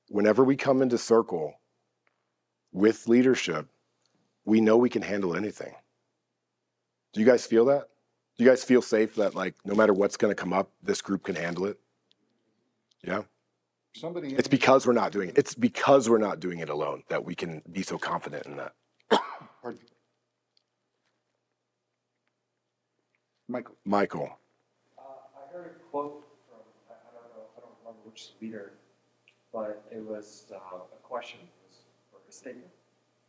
Whenever we come into circle with leadership, we know we can handle anything. Do you guys feel that? Do you guys feel safe that, like, no matter what's going to come up, this group can handle it? Yeah? It's because we're not doing it. It's because we're not doing it alone that we can be so confident in that. Pardon me. Michael. I heard a quote from, I don't remember which leader, but it was a question or a statement.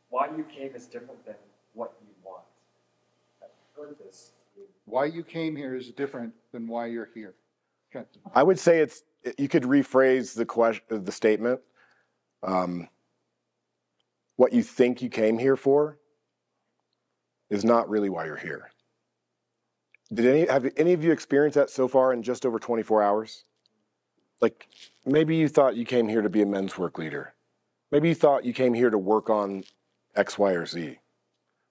Why you came is different than what you want. I've heard this. Why you came here is different than why you're here. Okay. I would say you could rephrase the statement. What you think you came here for is not really why you're here. Have any of you experienced that so far in just over 24 hours? Like, maybe you thought you came here to be a men's work leader. Maybe you thought you came here to work on X, Y, or Z.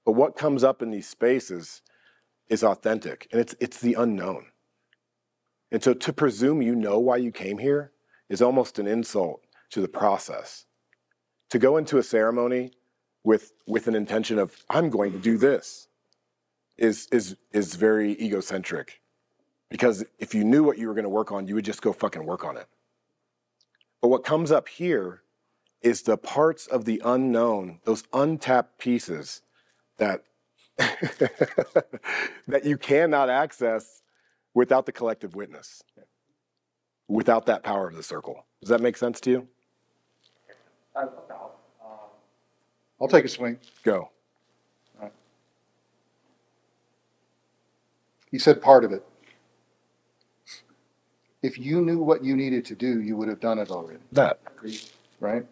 But what comes up in these spaces is authentic, and it's the unknown. And so to presume you know why you came here is almost an insult to the process. To go into a ceremony with an intention of, I'm going to do this, is very egocentric. Because if you knew what you were going to work on, you would just go fucking work on it. But what comes up here is the parts of the unknown, those untapped pieces that that you cannot access without the collective witness, without that power of the circle. Does that make sense to you? I'll take a swing. Go. He said part of it. If you knew what you needed to do, you would have done it already. That. Right?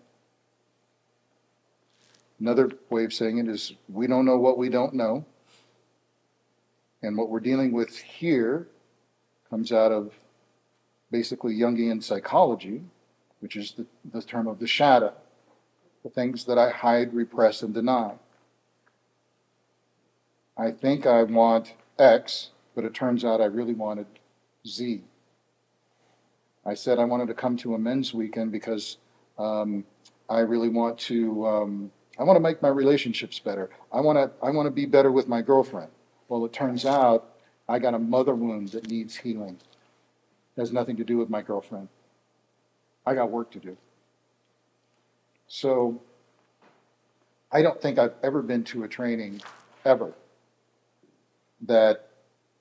Another way of saying it is, we don't know what we don't know. And what we're dealing with here comes out of basically Jungian psychology, which is the term of the shadow, the things that I hide, repress, and deny. I think I want X, but it turns out I really wanted Z. I said I wanted to come to a men's weekend because I really want to make my relationships better. I want to be better with my girlfriend. Well, it turns out I got a mother wound that needs healing. It has nothing to do with my girlfriend. I got work to do. So I don't think I've ever been to a training ever that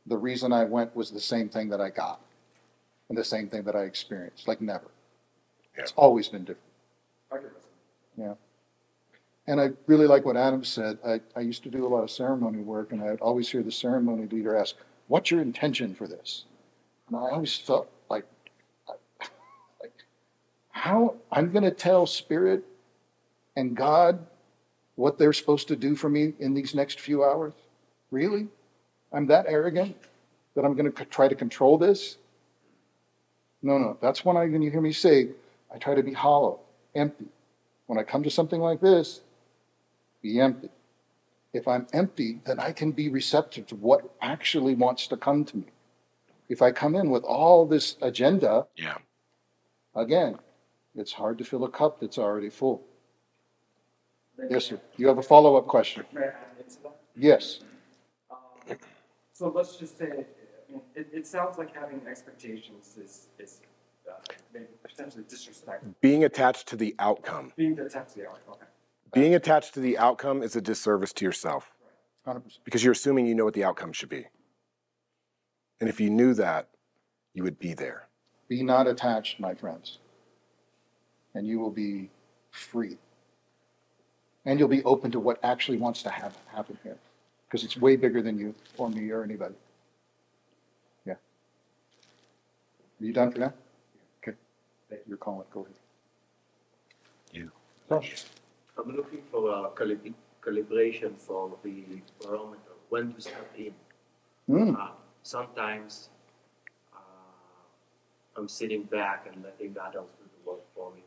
the reason I went was the same thing that I got and the same thing that I experienced. Like never. Yeah. It's always been different. I can resonate. Yeah. And I really like what Adam said. I used to do a lot of ceremony work, and I would always hear the ceremony leader ask, "What's your intention for this?" And I always felt like how I'm going to tell Spirit and God what they're supposed to do for me in these next few hours? Really? I'm that arrogant that I'm going to try to control this? No. That's when you hear me say, I try to be hollow, empty. When I come to something like this, be empty. If I'm empty, then I can be receptive to what actually wants to come to me. If I come in with all this agenda, Yeah. again, it's hard to fill a cup that's already full. Yes, sir. You have a follow-up question? May I add into that? Yes. So let's just say, I mean, it sounds like having expectations is maybe potentially disrespectful. Being attached to the outcome. Being attached to the outcome, okay. Being attached to the outcome is a disservice to yourself 100%. because you're assuming you know what the outcome should be. And if you knew that, you would be there. Be not attached, my friends, and you will be free. And you'll be open to what actually wants to happen here, because it's way bigger than you or me or anybody. Yeah. Are you done for now? Okay. You're calling. Go ahead. You. Josh. I'm looking for a calibration for the barometer, when to step in. Sometimes I'm sitting back and letting God else do the work for me.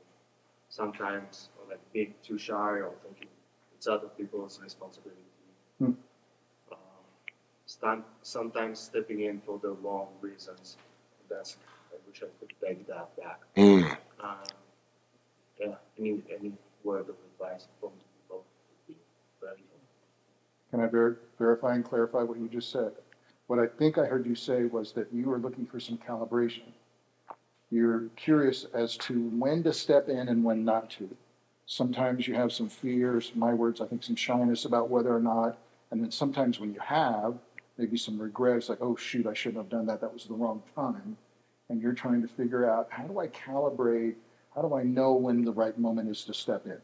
Sometimes I'm like being too shy or thinking it's other people's responsibility. Sometimes stepping in for the wrong reasons. I wish I could take that back. Yeah, any word of advice from people would be very helpful. Can I verify and clarify what you just said? What I think I heard you say was that you were looking for some calibration. You're curious as to when to step in and when not to. Sometimes you have some fears, my words, I think some shyness about whether or not, and then sometimes when you have, maybe some regrets, like, oh shoot, I shouldn't have done that, that was the wrong time. And you're trying to figure out, how do I calibrate, how do I know when the right moment is to step in?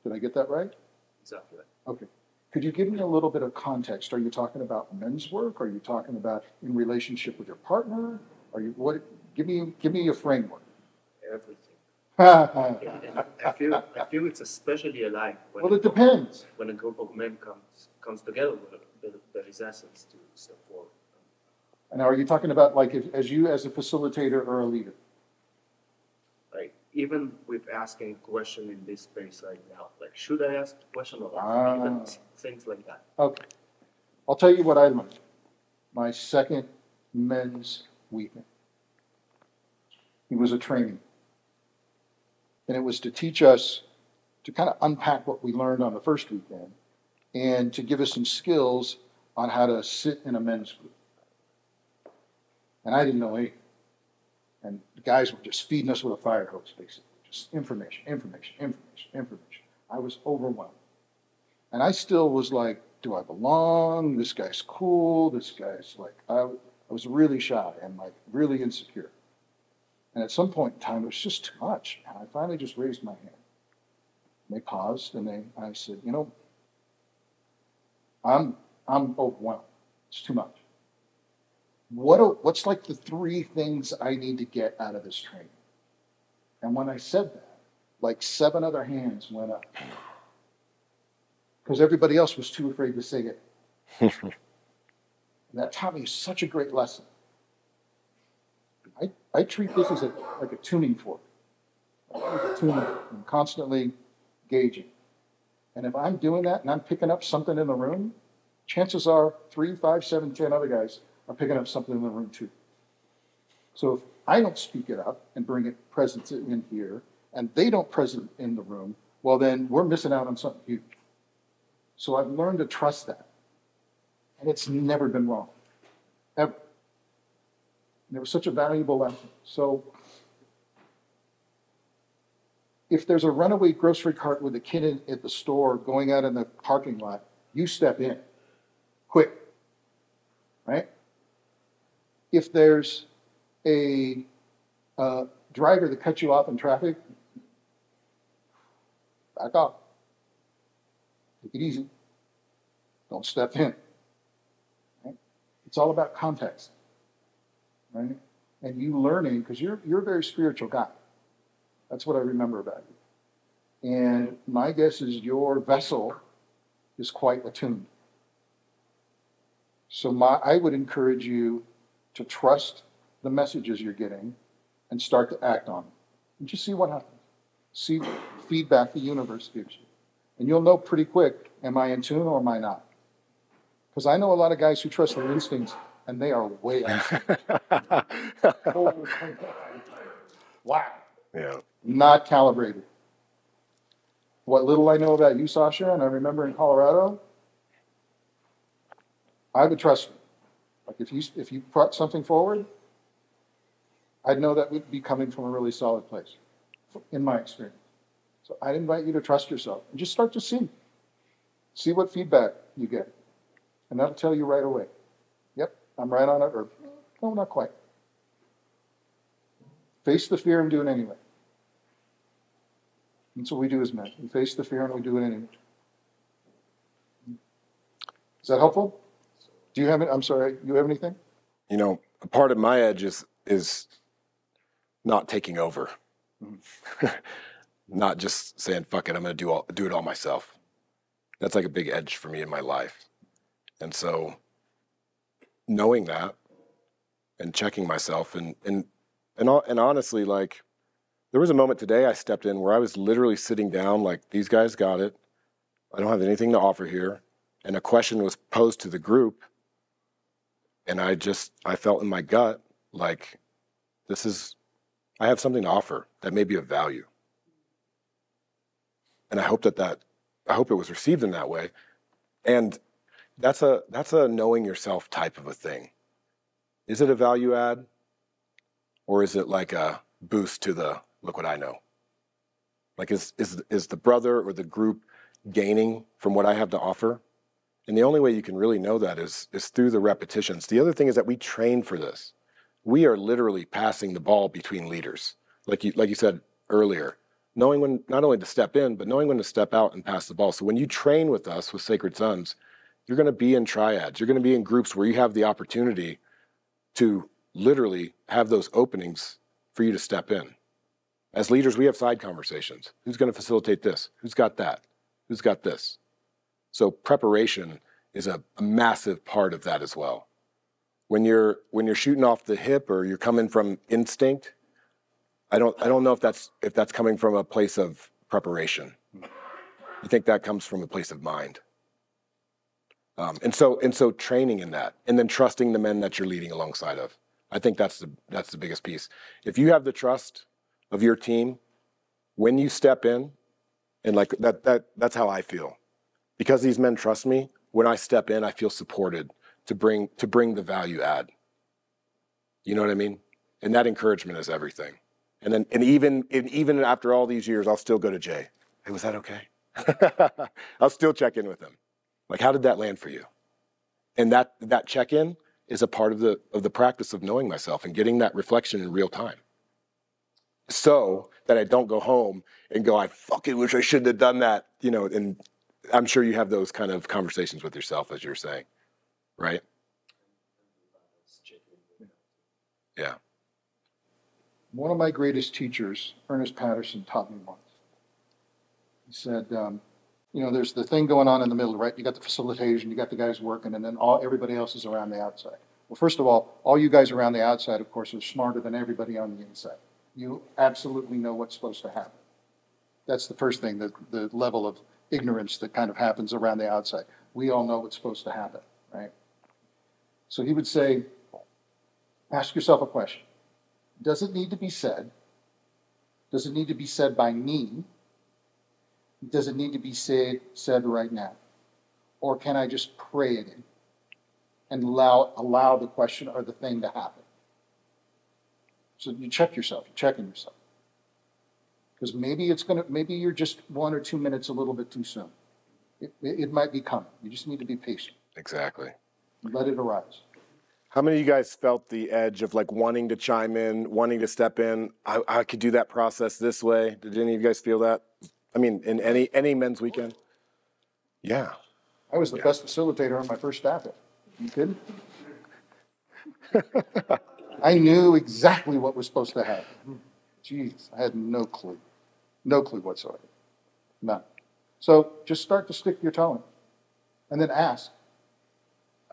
Did I get that right? Exactly. Okay. Could you give me a little bit of context? Are you talking about men's work? Are you talking about in relationship with your partner? Are you what? Give me a framework. Everything. Well, And I feel it's especially alive when it depends. when a group of men comes together. There is essence to step forward. And are you talking about like as you as a facilitator or a leader? Like even with asking a question in this space right now, like should I ask a question or not? Even things like that. Okay. I'll tell you what I learned. My second men's weekend. He was a training. And it was to teach us to kind of unpack what we learned on the first weekend and to give us some skills on how to sit in a men's group. And I didn't know anything. And the guys were just feeding us with a fire hose, basically. Just information. I was overwhelmed. And I still was like, do I belong? This guy's cool. This guy's like, I was really shy and like really insecure. And at some point in time, it was just too much. And I finally just raised my hand. And they paused and I said, you know, I'm overwhelmed. It's too much. What's like the 3 things I need to get out of this training? And when I said that, like 7 other hands went up. Because everybody else was too afraid to say it. And that taught me such a great lesson. I treat this as like a tuning fork. I'm constantly gauging. And if I'm doing that and I'm picking up something in the room, chances are 3, 5, 7, 10 other guys are picking up something in the room too. So if I don't speak it up and bring it presence in here, and they don't present in the room, well then we're missing out on something huge. So I've learned to trust that. And it's never been wrong. Ever. And it was such a valuable lesson. So If there's a runaway grocery cart with a kid at the store going out in the parking lot, you step in, quick, right? If there's a driver that cuts you off in traffic, back off. Take it easy. Don't step in. Right? It's all about context, right? And you learning, because you're a very spiritual guy. That's what I remember about you. And my guess is your vessel is quite attuned. So I would encourage you to trust the messages you're getting and start to act on them. And just see what happens. See what feedback the universe gives you. And you'll know pretty quick, am I in tune or am I not? Because I know a lot of guys who trust their instincts, and they are way out. Wow. Yeah. Not calibrated. What little I know about you, Sasha, and I remember in Colorado, I would trust you. Like if you brought something forward, I'd know that would be coming from a really solid place, in my experience. So I'd invite you to trust yourself and just start to see. See what feedback you get. And that'll tell you right away. Yep, I'm right on it, or no, not quite. Face the fear and do it anyway. That's what we do as men. We face the fear and we do it anyway. Is that helpful? Do you have it? I'm sorry, you have anything? You know, a part of my edge is not taking over. Not just saying, fuck it, I'm going to do it all myself. That's like a big edge for me in my life. And so knowing that and checking myself and honestly, like, there was a moment today I stepped in where I was literally sitting down like, these guys got it. I don't have anything to offer here. And a question was posed to the group. And I felt in my gut, like, I have something to offer that may be of value. And I hope I hope it was received in that way. And that's a knowing yourself type of a thing. Is it a value add? Or is it like a boost to the, look what I know? Like, is the brother or the group gaining from what I have to offer? And the only way you can really know that is through the repetitions. The other thing is that we train for this. We are literally passing the ball between leaders. Like you said earlier, knowing when not only to step in, but knowing when to step out and pass the ball. So when you train with us, with Sacred Sons, you're going to be in triads. You're going to be in groups where you have the opportunity to literally have those openings for you to step in. As leaders, we have side conversations. Who's going to facilitate this? Who's got that? Who's got this? So preparation is a massive part of that as well. When you're shooting off the hip or you're coming from instinct, I don't know if that's coming from a place of preparation. I think that comes from a place of mind. And so training in that, and then trusting the men that you're leading alongside of. I think that's the biggest piece. If you have the trust of your team, when you step in, and like that's how I feel. Because these men trust me, when I step in, I feel supported to bring the value add. You know what I mean? And that encouragement is everything. And even after all these years, I'll still go to Jay. Hey, was that okay? I'll still check in with him. Like, how did that land for you? And that check-in is a part of the practice of knowing myself and getting that reflection in real time. So that I don't go home and go, I fucking wish I shouldn't have done that, you know, and I'm sure you have those kind of conversations with yourself, as you're saying, right? Yeah. One of my greatest teachers, Ernest Patterson, taught me once. He said, there's the thing going on in the middle, right? You got the facilitation, you got the guys working, and then everybody else is around the outside. Well, first of all you guys around the outside, of course, are smarter than everybody on the inside. You absolutely know what's supposed to happen. That's the first thing, the level of ignorance that kind of happens around the outside. We all know what's supposed to happen, right? So he would say, ask yourself a question. Does it need to be said? Does it need to be said by me? Does it need to be said right now? Or can I just pray it in and allow the question or the thing to happen? So you check yourself, you're checking yourself. Because maybe you're just 1 or 2 minutes a little bit too soon. It might be coming. You just need to be patient. Exactly. Let it arise. How many of you guys felt the edge of like wanting to chime in, wanting to step in? I could do that process this way. Did any of you guys feel that? I mean, in any men's weekend? Yeah. I was the best facilitator on my first staff. You kidding? I knew exactly what was supposed to happen. Jeez, I had no clue. No clue whatsoever. None. So just start to stick your toe in and then ask.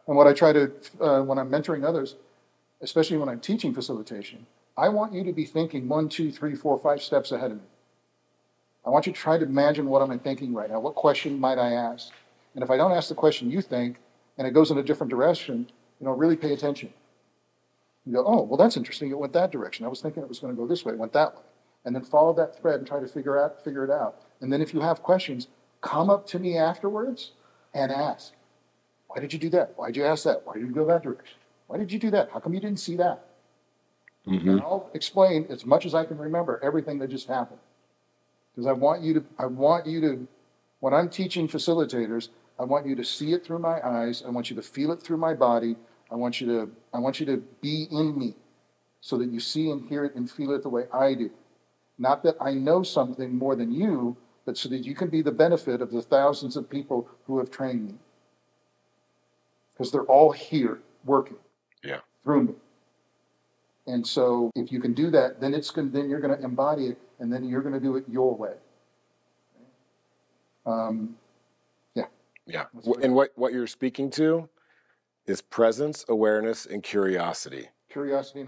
And what I try to, when I'm mentoring others, especially when I'm teaching facilitation, I want you to be thinking 1, 2, 3, 4, 5 steps ahead of me. I want you to try to imagine what I'm thinking right now. What question might I ask? And if I don't ask the question you think, and it goes in a different direction, really pay attention. You go, oh, well, that's interesting. It went that direction. I was thinking it was going to go this way. It went that way. And then follow that thread and try to figure it out. And then if you have questions, come up to me afterwards and ask. Why did you do that? Why did you ask that? Why did you go that direction? Why did you do that? How come you didn't see that? Mm-hmm. And I'll explain as much as I can remember everything that just happened. Because I want you to, when I'm teaching facilitators, I want you to see it through my eyes. I want you to feel it through my body. I want you to be in me so that you see and hear it and feel it the way I do. Not that I know something more than you, but so that you can be the benefit of the thousands of people who have trained me. Because they're all here working through me. And so if you can do that, then you're going to embody it, and then you're going to do it your way. Yeah. And what you're speaking to is presence, awareness, and curiosity. Curiosity.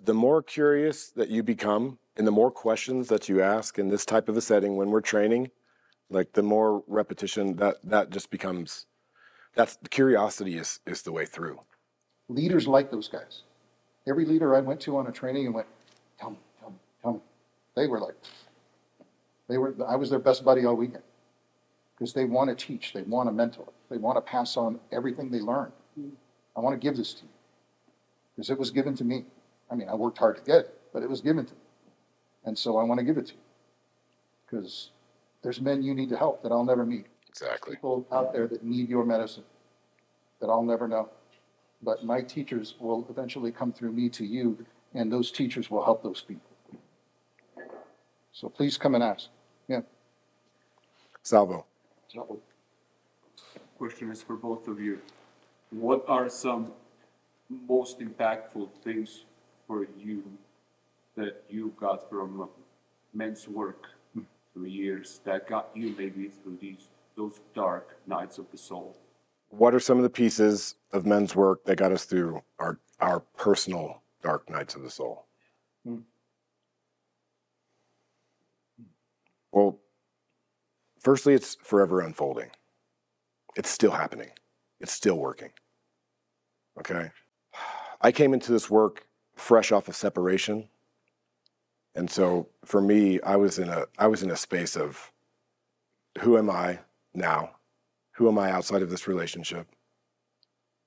The more curious that you become, and the more questions that you ask in this type of a setting when we're training, like the more repetition that just becomes. That's curiosity is the way through. Leaders like those guys. Every leader I went to on a training and went, tell me. They were like, I was their best buddy all weekend. Because they want to teach, they want to mentor, they want to pass on everything they learned. I want to give this to you. Because it was given to me. I mean, I worked hard to get it, but it was given to me. And so I want to give it to you. Because there's men you need to help that I'll never meet. Exactly. People out there that need your medicine that I'll never know. But my teachers will eventually come through me to you, and those teachers will help those people. So please come and ask. Yeah. Salvo. Question is for both of you. What are some most impactful things for you that you got from men's work through years that got you maybe through those dark nights of the soul? What are some of the pieces of men's work that got us through our personal dark nights of the soul? Well, firstly, it's forever unfolding. It's still happening. It's still working. Okay? I came into this work fresh off of separation. And so for me, I was in a space of who am I now? Who am I outside of this relationship?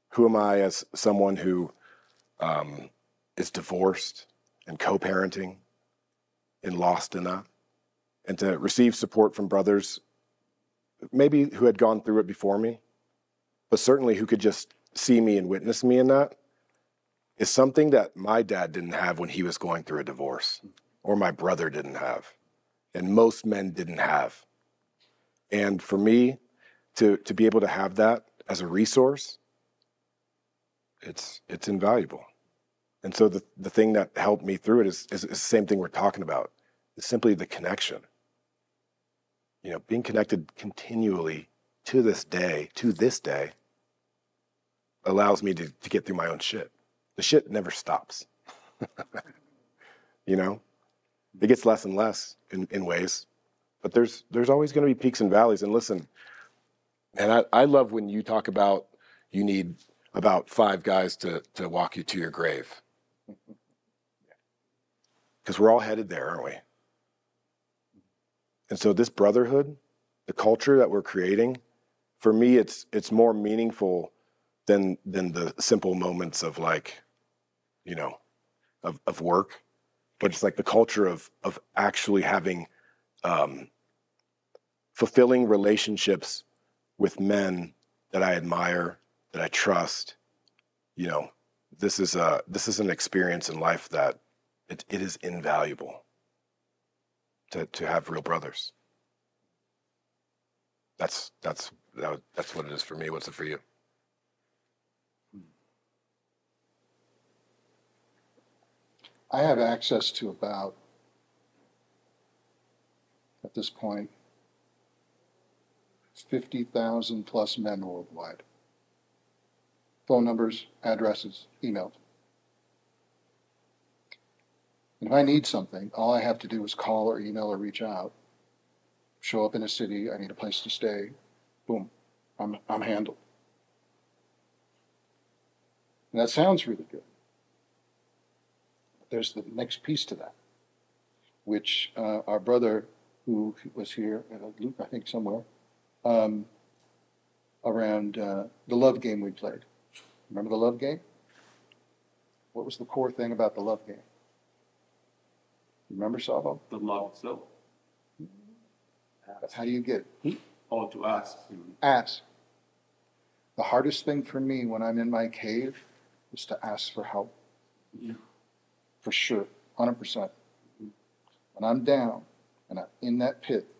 Who am I as someone who is divorced and co-parenting and lost in that? And to receive support from brothers, maybe who had gone through it before me, but certainly who could just see me and witness me in that, is something that my dad didn't have when he was going through a divorce, or my brother didn't have, and most men didn't have. And for me, to be able to have that as a resource, it's invaluable. And so the thing that helped me through it is the same thing we're talking about. It's simply the connection. Being connected continually to this day, allows me to get through my own shit. The shit never stops. It gets less and less in ways, but there's always going to be peaks and valleys. And listen, and I love when you talk about you need about 5 guys to walk you to your grave. Because we're all headed there, aren't we? And so this brotherhood, the culture that we're creating, for me, it's more meaningful than the simple moments of of work. But it's like the culture of actually having fulfilling relationships with men that I admire, that I trust. You know, this is an experience in life that it is invaluable to have real brothers. That's what it is for me. What's it for you? I have access to about, at this point, 50,000 plus men worldwide. Phone numbers, addresses, emails. And if I need something, all I have to do is call or email or reach out. Show up in a city, I need a place to stay. Boom, I'm handled. And that sounds really good. But there's the next piece to that, which our brother who was here, Luke, I think somewhere, around the love game we played. Remember the love game? What was the core thing about the love game? Remember, Savo? The love itself. How do you get it? Or to ask. Ask. The hardest thing for me when I'm in my cave is to ask for help. Yeah. For sure, 100%. When I'm down and I'm in that pit,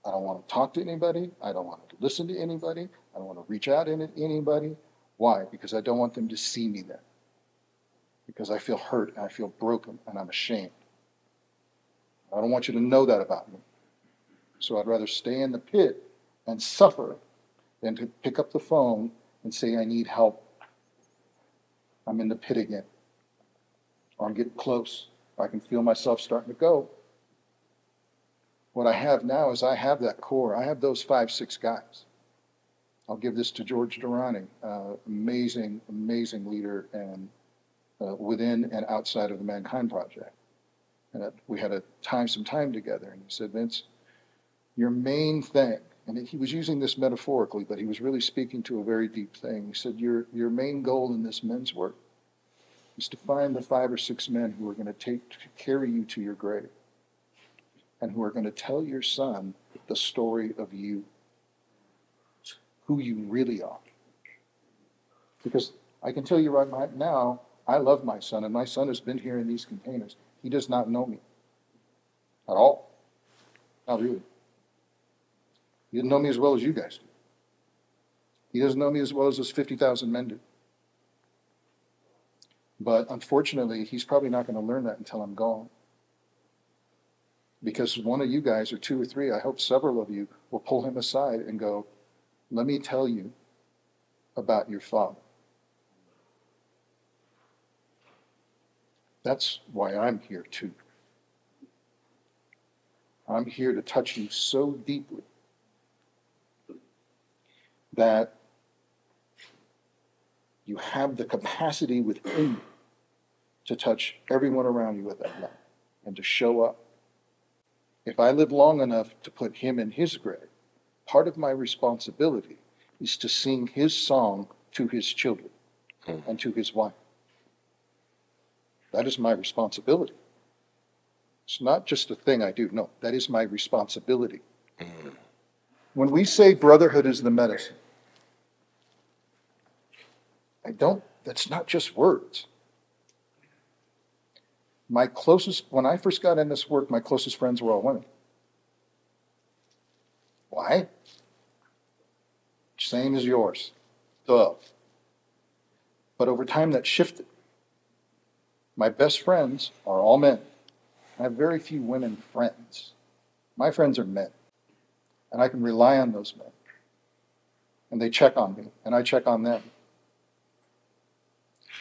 I don't want to talk to anybody. I don't want to listen to anybody. I don't want to reach out to anybody. Why? Because I don't want them to see me there. Because I feel hurt and I feel broken and I'm ashamed. I don't want you to know that about me. So I'd rather stay in the pit and suffer than to pick up the phone and say, I need help. I'm in the pit again. Or I'm getting close. Or I can feel myself starting to go. What I have now is I have that core. I have those 5, 6 guys. I'll give this to George Durrani, amazing, amazing leader and within and outside of the Mankind Project. And we had some time together, and he said, Vince, your main thing, and he was using this metaphorically, but he was really speaking to a very deep thing. He said, your main goal in this men's work is to find the 5 or 6 men who are going to carry you to your grave and who are going to tell your son the story of you, who you really are. Because I can tell you right now, I love my son, and my son has been here in these containers. He does not know me at all. Not really. He doesn't know me as well as you guys do. He doesn't know me as well as those 50,000 men do. But unfortunately, he's probably not going to learn that until I'm gone. Because one of you guys, or 2 or 3, I hope several of you, will pull him aside and go, let me tell you about your father. That's why I'm here too. I'm here to touch you so deeply that you have the capacity within you to touch everyone around you with that love and to show up. If I live long enough to put him in his grave, part of my responsibility is to sing his song to his children and to his wife. That is my responsibility. It's not just a thing I do. No, that is my responsibility. When we say brotherhood is the medicine, that's not just words. When I first got in this work, my closest friends were all women. Why? Same as yours. Duh. But over time that shifted. My best friends are all men. I have very few women friends. My friends are men. And I can rely on those men. And they check on me, and I check on them.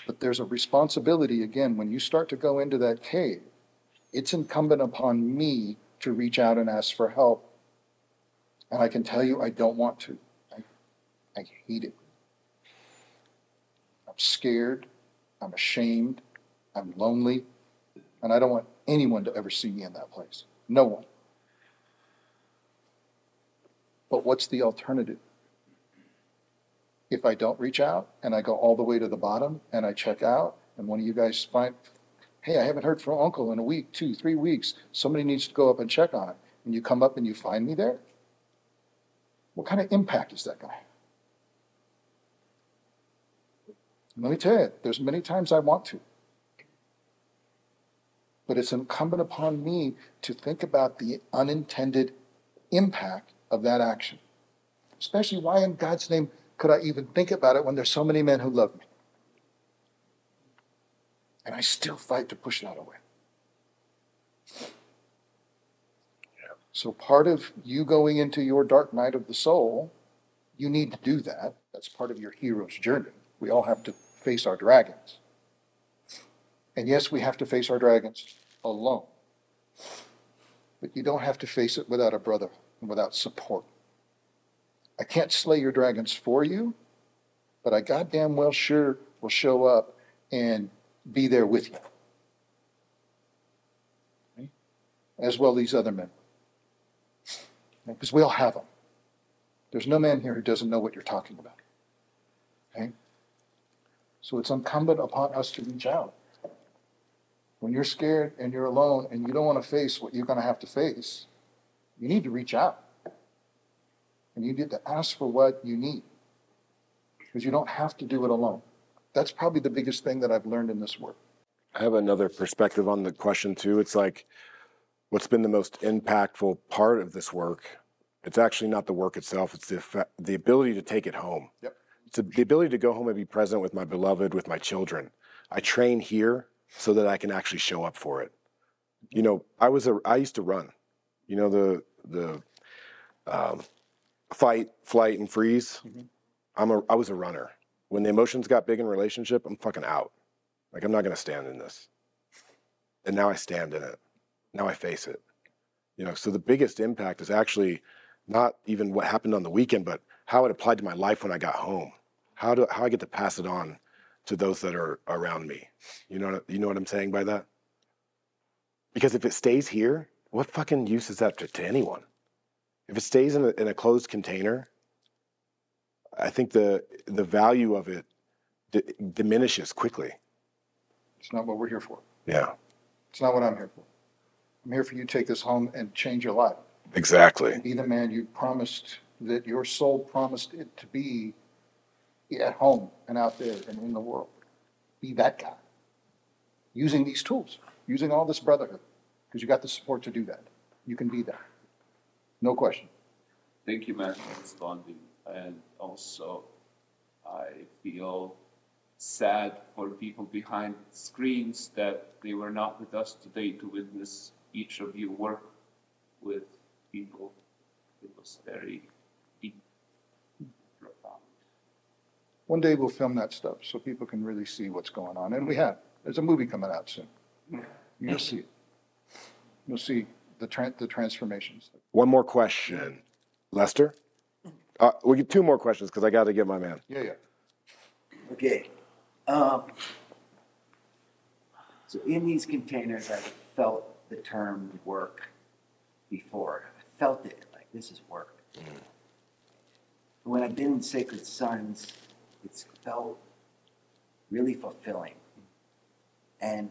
But there's a responsibility, again, when you start to go into that cave, it's incumbent upon me to reach out and ask for help. And I can tell you I don't want to. I hate it. I'm scared. I'm ashamed. I'm lonely. And I don't want anyone to ever see me in that place. No one. But what's the alternative? If I don't reach out and I go all the way to the bottom and I check out and one of you guys find, hey, I haven't heard from Uncle in a week, 2, 3 weeks. Somebody needs to go up and check on it. and you come up and you find me there, what kind of impact is that going to have? Let me tell you, there's many times I want to. But it's incumbent upon me to think about the unintended impact of that action. Especially, why in God's name could I even think about it when there's so many men who love me? And I still fight to push that away. So part of you going into your dark night of the soul, you need to do that. That's part of your hero's journey. We all have to face our dragons. And yes, we have to face our dragons alone. But you don't have to face it without a brother and without support. I can't slay your dragons for you, but I goddamn well sure will show up and be there with you. Okay? As well these other men. Because we all have them. There's no man here who doesn't know what you're talking about. Okay? So it's incumbent upon us to reach out. When you're scared and you're alone and you don't want to face what you're going to have to face, you need to reach out. And you need to ask for what you need. Because you don't have to do it alone. That's probably the biggest thing that I've learned in this work. I have another perspective on the question too. It's like, what's been the most impactful part of this work? It's actually not the work itself. It's the ability to take it home. Yep. It's the ability to go home and be present with my beloved, with my children. I train here so that I can actually show up for it. You know, I used to run. You know, the fight, flight, and freeze. Mm-hmm. I was a runner. When the emotions got big in relationship, I'm fucking out. Like, I'm not going to stand in this. And now I stand in it. Now I face it. You know, so the biggest impact is actually not even what happened on the weekend, but how it applied to my life when I got home. How I get to pass it on to those that are around me. You know what I'm saying by that? Because if it stays here, what fucking use is that to anyone? If it stays in a closed container, I think the value of it diminishes quickly. It's not what we're here for. Yeah. It's not what I'm here for. I'm here for you to take this home and change your life. Exactly. And be the man you promised, that your soul promised it to be at home and out there and in the world. Be that guy. Using these tools, using all this brotherhood, because you got the support to do that. You can be that. No question. Thank you, man, for responding. And also, I feel sad for people behind screens that they were not with us today to witness each of you work with people. It was very deep, profound. One day we'll film that stuff so people can really see what's going on. And we have. There's a movie coming out soon. You'll see it. You'll see the transformations. One more question. Lester? We'll get two more questions because I got to get my man. Yeah. Okay. So in these containers, I felt the term work before. I felt it, like this is work. When I've been in Sacred Sons, it's felt really fulfilling. And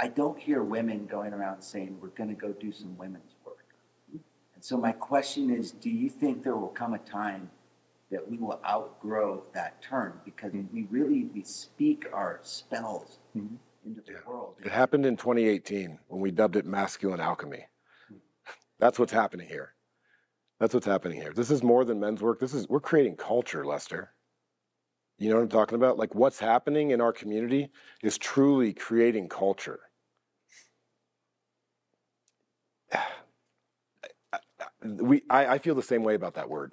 I don't hear women going around saying, we're going to go do some women's work. And so my question is, do you think there will come a time that we will outgrow that term? Because we speak our spells into the world. It happened in 2018 when we dubbed it masculine alchemy. That's what's happening here. That's what's happening here. This is more than men's work. We're creating culture, Lester. You know what I'm talking about? Like, what's happening in our community is truly creating culture. I feel the same way about that word.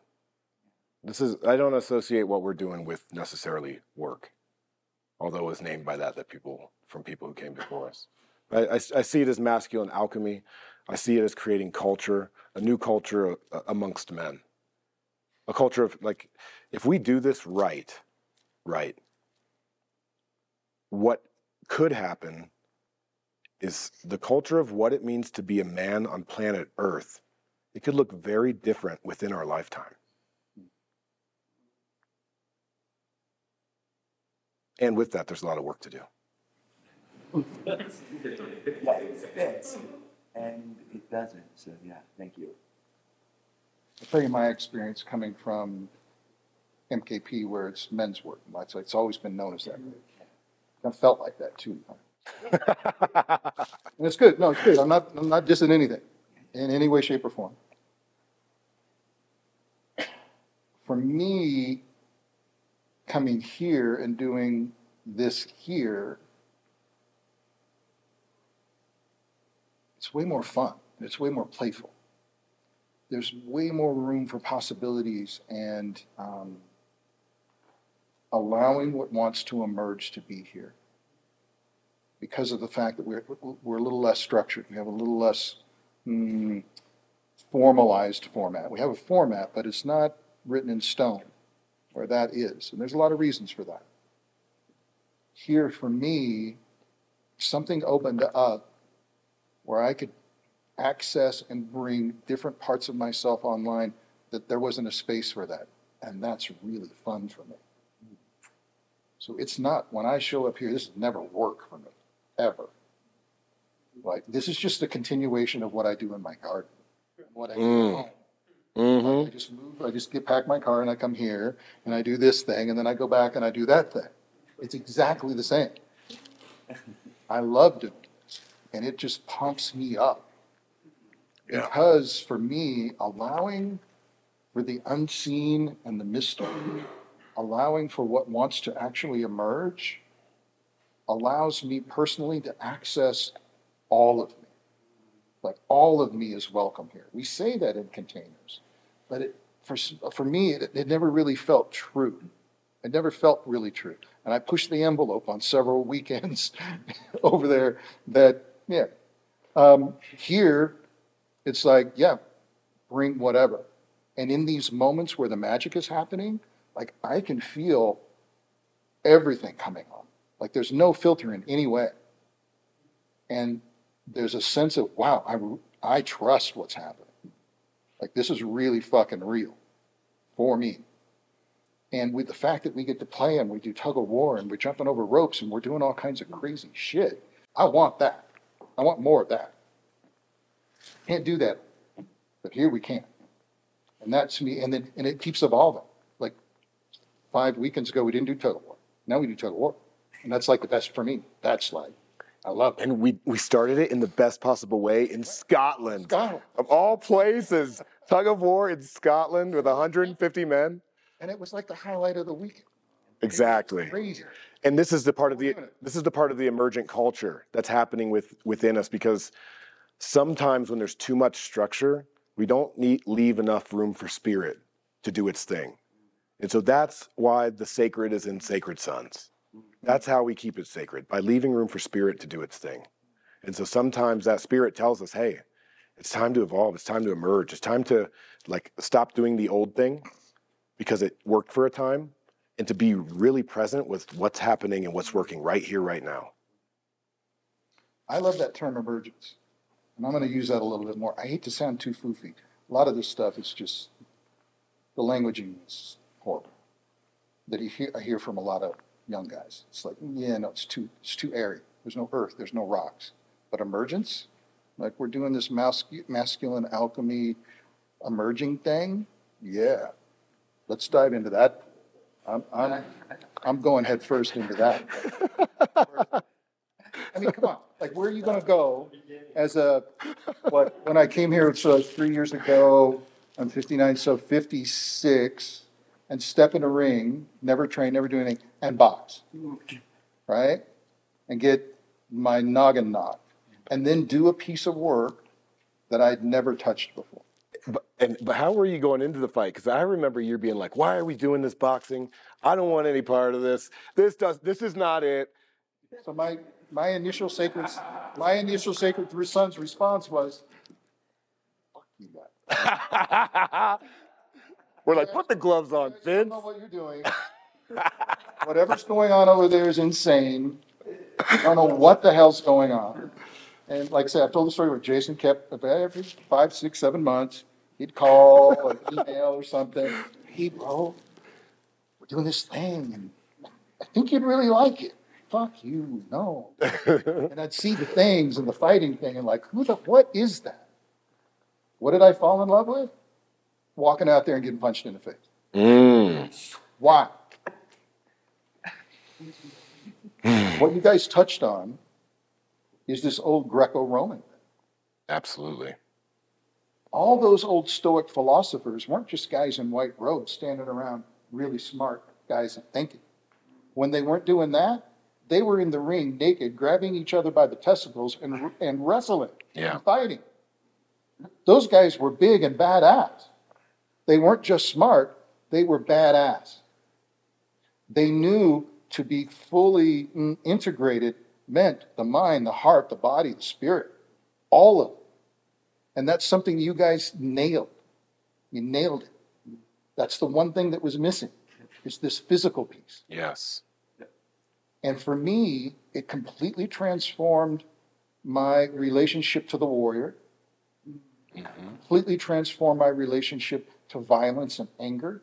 I don't associate what we're doing with necessarily work, although it was named by that from people who came before us. I see it as masculine alchemy. I see it as creating culture, a new culture amongst men. A culture of, like, if we do this right, what could happen is the culture of what it means to be a man on planet Earth. It could look very different within our lifetime. And with that, there's a lot of work to do. Yeah, it fits. and it doesn't. So yeah, thank you. I'll tell you my experience coming from MKP, where it's men's work. It's always been known as that. I've felt like that too. And it's good. No, it's good. I'm not dissing anything in any way, shape, or form. For me, coming here and doing this here, it's way more fun. It's way more playful. There's way more room for possibilities and allowing what wants to emerge to be here. Because of the fact that we're a little less structured. We have a little less formalized format. We have a format, but it's not written in stone, where that is. And there's a lot of reasons for that. Here, for me, something opened up where I could access and bring different parts of myself online that there wasn't a space for that. And that's really fun for me. So it's not, when I show up here, this has never worked for me, ever. Like, this is just a continuation of what I do in my garden, what I do at home. I just move, I just pack my car and I come here and I do this thing and then I go back and I do that thing. It's exactly the same. I love doing this and it just pumps me up. Yeah. Because for me, allowing for the unseen and the mystery, allowing for what wants to actually emerge, allows me personally to access all of me. Like, all of me is welcome here. We say that in containers, but for me, it never really felt true. It never felt really true. And I pushed the envelope on several weekends over there that, yeah. Here, it's like, yeah, bring whatever. And in these moments where the magic is happening, like, I can feel everything coming on. Like, there's no filter in any way. And there's a sense of, wow, I trust what's happening. Like, this is really fucking real for me. And with the fact that we get to play and we do tug of war and we're jumping over ropes and we're doing all kinds of crazy shit, I want that. I want more of that. Can't do that, but here we can. And that's me. And it keeps evolving. Like 5 weekends ago, we didn't do tug of war. Now we do tug of war. And that's like the best for me. That's like, I love it. And we started it in the best possible way in Scotland. Of all places, tug of war in Scotland with 150 men. And it was like the highlight of the weekend. Exactly. Crazy. And this is the part of the emergent culture that's happening within us, because sometimes when there's too much structure, we don't leave enough room for spirit to do its thing. And so that's why the sacred is in Sacred Sons. That's how we keep it sacred, by leaving room for spirit to do its thing. And so sometimes that spirit tells us, hey, it's time to evolve. It's time to emerge. It's time to like stop doing the old thing because it worked for a time, and to be really present with what's happening and what's working right here, right now. I love that term emergence. And I'm going to use that a little bit more. I hate to sound too foofy. A lot of this stuff is just, the languaging is horrible. That I hear from a lot of young guys. It's like, yeah, no, it's too airy. There's no earth, there's no rocks. But emergence, like we're doing this masculine alchemy emerging thing, yeah. Let's dive into that. I'm going head first into that. I mean, come on. Like, where are you going to go as when I came here, so 3 years ago, I'm 59, so 56, and step in a ring, never train, never do anything, and box, right? And get my noggin knocked, and then do a piece of work that I'd never touched before. But how were you going into the fight? Because I remember you being like, why are we doing this boxing? I don't want any part of this. This is not it. So my initial Sacred Son's response was, fuck you guys. We're like, put the gloves on, Vince. I don't know what you're doing. Whatever's going on over there is insane. I don't know what the hell's going on. And like I said, I've told the story where Jason kept, every 5, 6, 7 months, he'd call or email or something. Hey, bro, we're doing this thing, and I think you'd really like it. fuck you, no. And I'd see the things and the fighting thing and like, what is that? What did I fall in love with? Walking out there and getting punched in the face. Why? What you guys touched on is this old Greco-Roman thing. Absolutely. All those old Stoic philosophers weren't just guys in white robes standing around really smart guys and thinking. When they weren't doing that, they were in the ring naked, grabbing each other by the testicles and wrestling and fighting. Those guys were big and badass. They weren't just smart, they were badass. They knew to be fully integrated meant the mind, the heart, the body, the spirit, all of it. And that's something you guys nailed. You nailed it. That's the one thing that was missing, is this physical piece. Yes. And for me, it completely transformed my relationship to the warrior, completely transformed my relationship to violence and anger.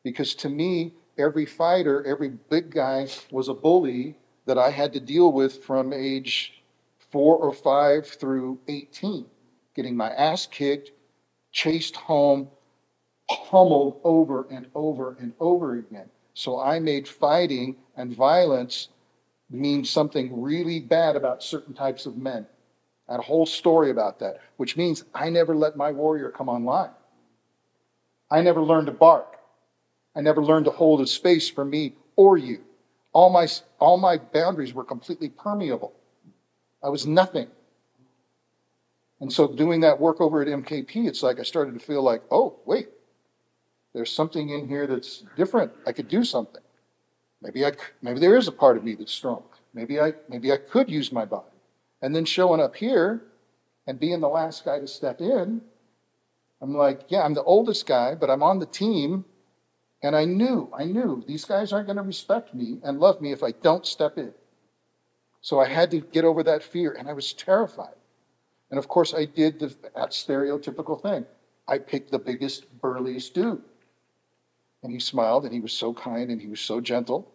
Because to me, every fighter, every big guy was a bully that I had to deal with from age 4 or 5 through 18. Getting my ass kicked, chased home, pummeled over and over and over again. So I made fighting and violence mean something really bad about certain types of men. I had a whole story about that, which means I never let my warrior come online. I never learned to bark. I never learned to hold a space for me or you. All my boundaries were completely permeable. I was nothing. And so doing that work over at MKP, it's like I started to feel like, oh, wait, there's something in here that's different. I could do something. Maybe there is a part of me that's strong. Maybe I could use my body. And then showing up here and being the last guy to step in, I'm like, yeah, I'm the oldest guy, but I'm on the team. And I knew these guys aren't going to respect me and love me if I don't step in. So I had to get over that fear, and I was terrified. And of course, I did that stereotypical thing. I picked the biggest, burliest dude. And he smiled, and he was so kind, and he was so gentle.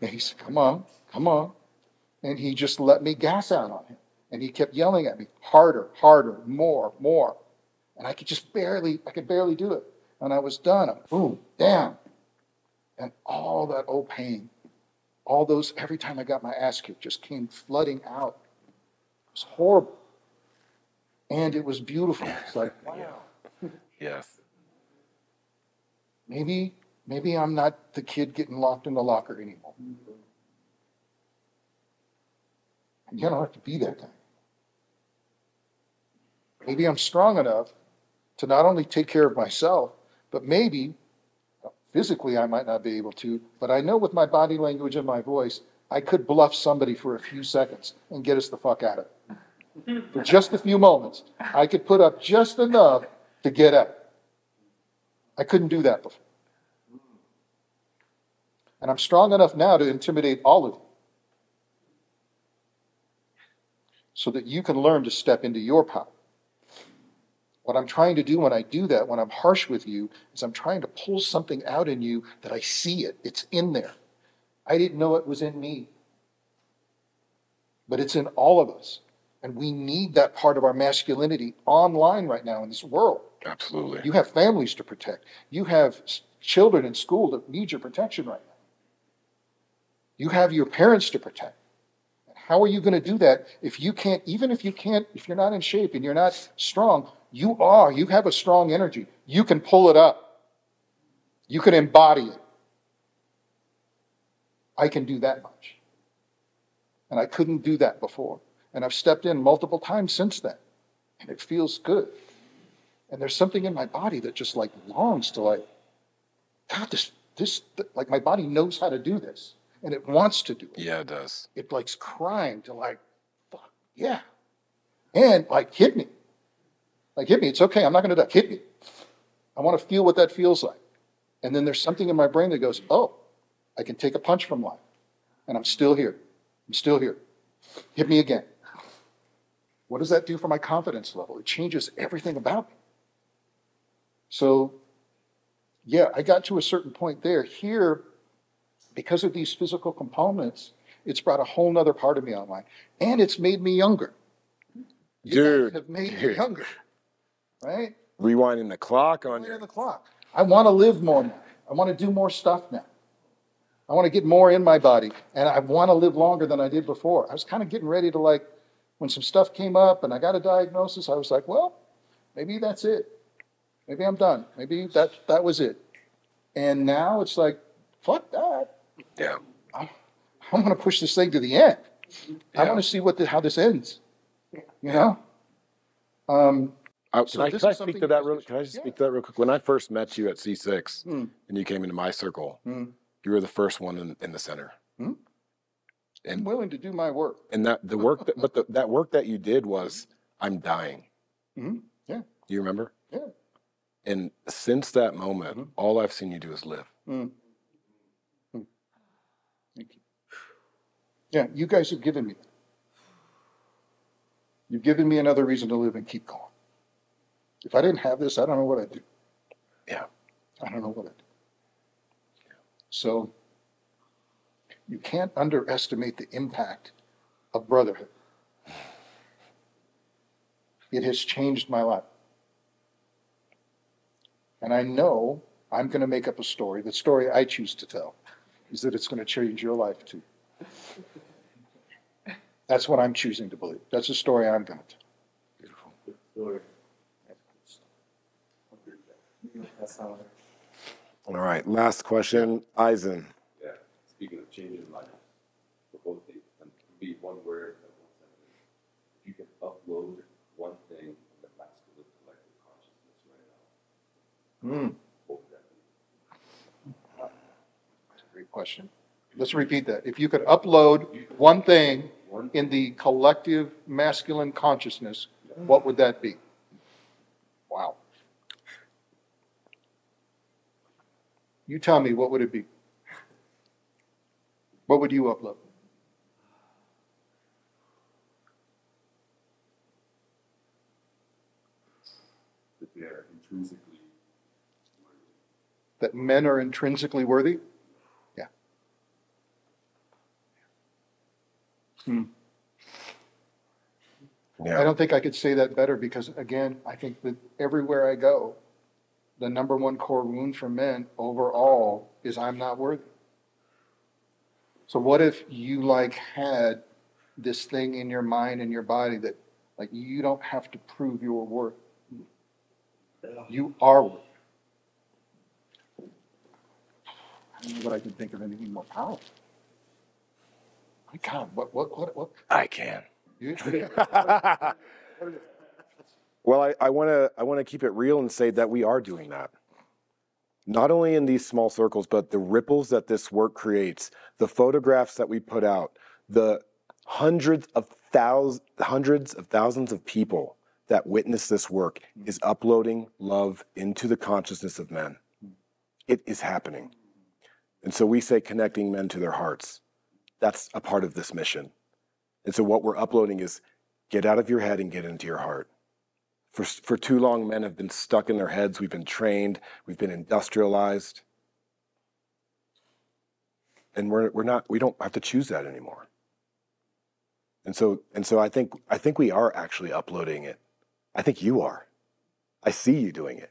And he said, come on, come on. And he just let me gas out on him. And he kept yelling at me, harder, harder, more, more. And I could barely do it. And I was done. Boom, down. And all that old pain, all those, every time I got my ass kicked, just came flooding out. It was horrible. And it was beautiful. It's like, wow. Yes. Maybe I'm not the kid getting locked in the locker anymore. And you don't have to be that guy. Maybe I'm strong enough to not only take care of myself, but maybe, physically I might not be able to, but I know with my body language and my voice, I could bluff somebody for a few seconds and get us the fuck out of it. For just a few moments, I could put up just enough to get out. I couldn't do that before. And I'm strong enough now to intimidate all of you, so that you can learn to step into your power. What I'm trying to do when I do that, when I'm harsh with you, is I'm trying to pull something out in you that I see it. It's in there. I didn't know it was in me. But it's in all of us. And we need that part of our masculinity online right now in this world. Absolutely. You have families to protect. You have children in school that need your protection right now. You have your parents to protect. How are you going to do that if you can't, if you're not in shape and you're not strong, you have a strong energy. You can pull it up. You can embody it. I can do that much. And I couldn't do that before. And I've stepped in multiple times since then. And it feels good. And there's something in my body that just like longs to like, God, like my body knows how to do this. And it wants to do it. Yeah, it does. It like's crying to like, fuck, yeah. And like, hit me. Like, hit me. It's okay. I'm not going to die. Hit me. I want to feel what that feels like. And then there's something in my brain that goes, oh, I can take a punch from life. And I'm still here. I'm still here. Hit me again. What does that do for my confidence level? It changes everything about me. So, yeah, I got to a certain point there. Here, because of these physical components It's brought a whole nother part of me online. And it's made me younger. You guys have made me younger, right? Rewinding the clock on The clock. I want to live more now. I want to do more stuff now. I want to get more in my body, and I want to live longer than I did before. I was kind of getting ready to, like, when some stuff came up and I got a diagnosis, I was like, well, maybe that's it. Maybe I'm done. Maybe that was it. And now it's like, fuck that. Yeah. I'm going to push this thing to the end. I Yeah. want to see how this ends. You know? Can I this speak is something to that you real? just- Can I just yeah. speak to that real quick? When I first met you at C6 Mm. and you came into my circle, Mm. you were the first one in the center. Mm. I'm And willing to do my work. and the work that work that you did was I'm dying. Mm-hmm. Yeah. Do you remember? Yeah. And since that moment, all I've seen you do is live. Mm. Mm. Thank you. Yeah, you guys have given me that. You've given me another reason to live and keep going. If I didn't have this, I don't know what I'd do. Yeah. I don't know what I'd do. So you can't underestimate the impact of brotherhood. It has changed my life. And I know I'm going to make up a story. The story I choose to tell is that it's going to change your life too. That's what I'm choosing to believe. That's the story I'm going to tell. Beautiful. That's not it. All right. Last question, Eisen. Yeah, speaking of changing life, for both of you, and be one word and one sentence. If you can upload one thing from the masculine collective consciousness right now, what would that be? That's a great question. Let's repeat that. If you could upload one thing in the collective masculine consciousness, what would that be? Wow. You tell me, what would it be? What would you upload? That they are intrinsically worthy. That men are intrinsically worthy? Yeah. Yeah. I don't think I could say that better because, again, I think that everywhere I go, the number one core wound for men overall is I'm not worthy. So what if you had this thing in your mind and your body that you don't have to prove your worth. You are worth. I don't know what I can think of anything more powerful. My God, what? I can. You- Well, I want to keep it real and say that we are doing that. Not only in these small circles, but the ripples that this work creates, the photographs that we put out, the hundreds of thousands of people that witness this work is uploading love into the consciousness of men. It is happening. And so we say connecting men to their hearts. That's a part of this mission. And so what we're uploading is get out of your head and get into your heart. For too long, men have been stuck in their heads. We've been trained. We've been industrialized. And we don't have to choose that anymore. And so I think we are actually uploading it. I think you are. I see you doing it.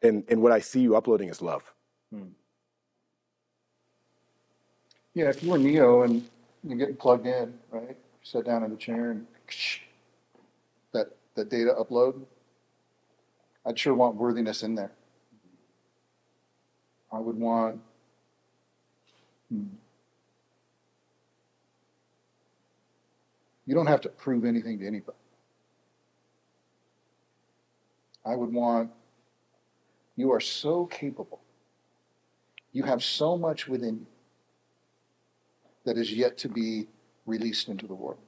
And what I see you uploading is love. Yeah, if you were Neo and you're getting plugged in, right? You sat down in the chair and that data upload, I'd sure want worthiness in there. I would want you don't have to prove anything to anybody. I would want you are so capable. You have so much within you that is yet to be released into the world.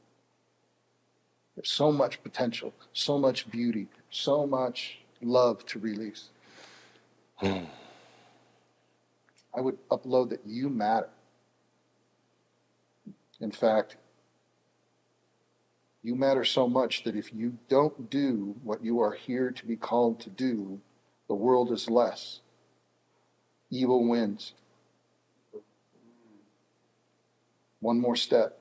There's so much potential, so much beauty, so much love to release. I would upload that you matter. In fact, you matter so much that if you don't do what you are here to be called to do, the world is less. Evil wins. one more step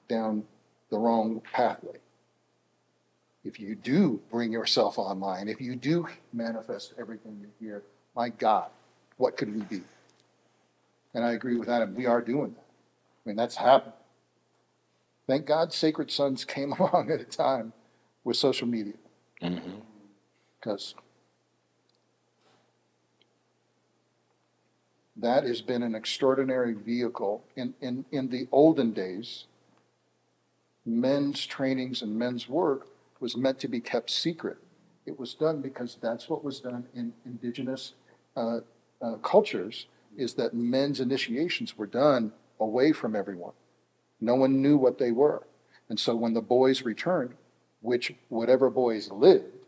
down the wrong pathway. If you do bring yourself online, if you do manifest everything you hear, my God, what could we be? And I agree with Adam. We are doing that. I mean, that's happening. Thank God Sacred Sons came along at a time with social media. Because that has been an extraordinary vehicle. In the olden days, men's trainings and men's work was meant to be kept secret. It was done because that's what was done in indigenous cultures, is that men's initiations were done away from everyone. No one knew what they were. And so when the boys returned, whatever boys lived,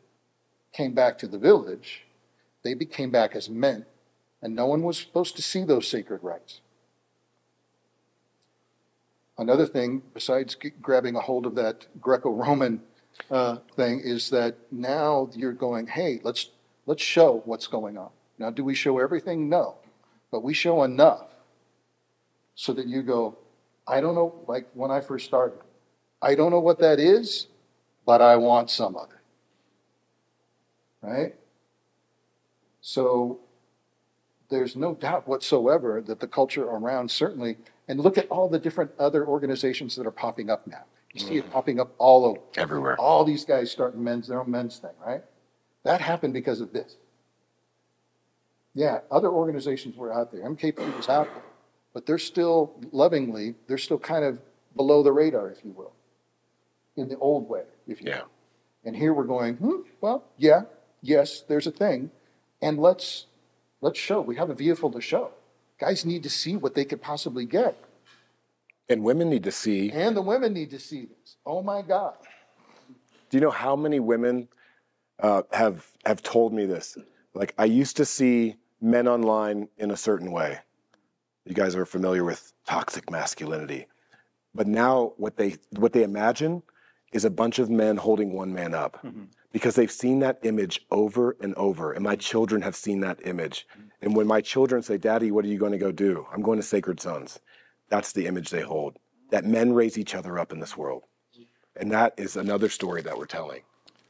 came back to the village, they came back as men. And no one was supposed to see those sacred rites. Another thing, besides grabbing a hold of that Greco-Roman thing, is that now you're going, hey, let's show what's going on. Now, do we show everything? No. But we show enough so that you go, I don't know, like when I first started, I don't know what that is, but I want some of it. Right? So there's no doubt whatsoever that the culture around certainly, and look at all the different other organizations that are popping up now. You see it popping up all over. Everywhere. All these guys starting their own men's thing, right? That happened because of this. Yeah, other organizations were out there. MKP was out there. But they're still they're still kind of below the radar, if you will. In the old way, if you will. And here we're going, yes, there's a thing. And let's show. We have a vehicle to show. Guys need to see what they could possibly get. And women need to see. And the women need to see this. Oh my God. Do you know how many women have told me this? Like, I used to see men online in a certain way. You guys are familiar with toxic masculinity. But now what they imagine is a bunch of men holding one man up. Because they've seen that image over and over. And my children have seen that image. And when my children say, Daddy, what are you going to go do? I'm going to Sacred Sons. That's the image they hold. That men raise each other up in this world. And that is another story that we're telling.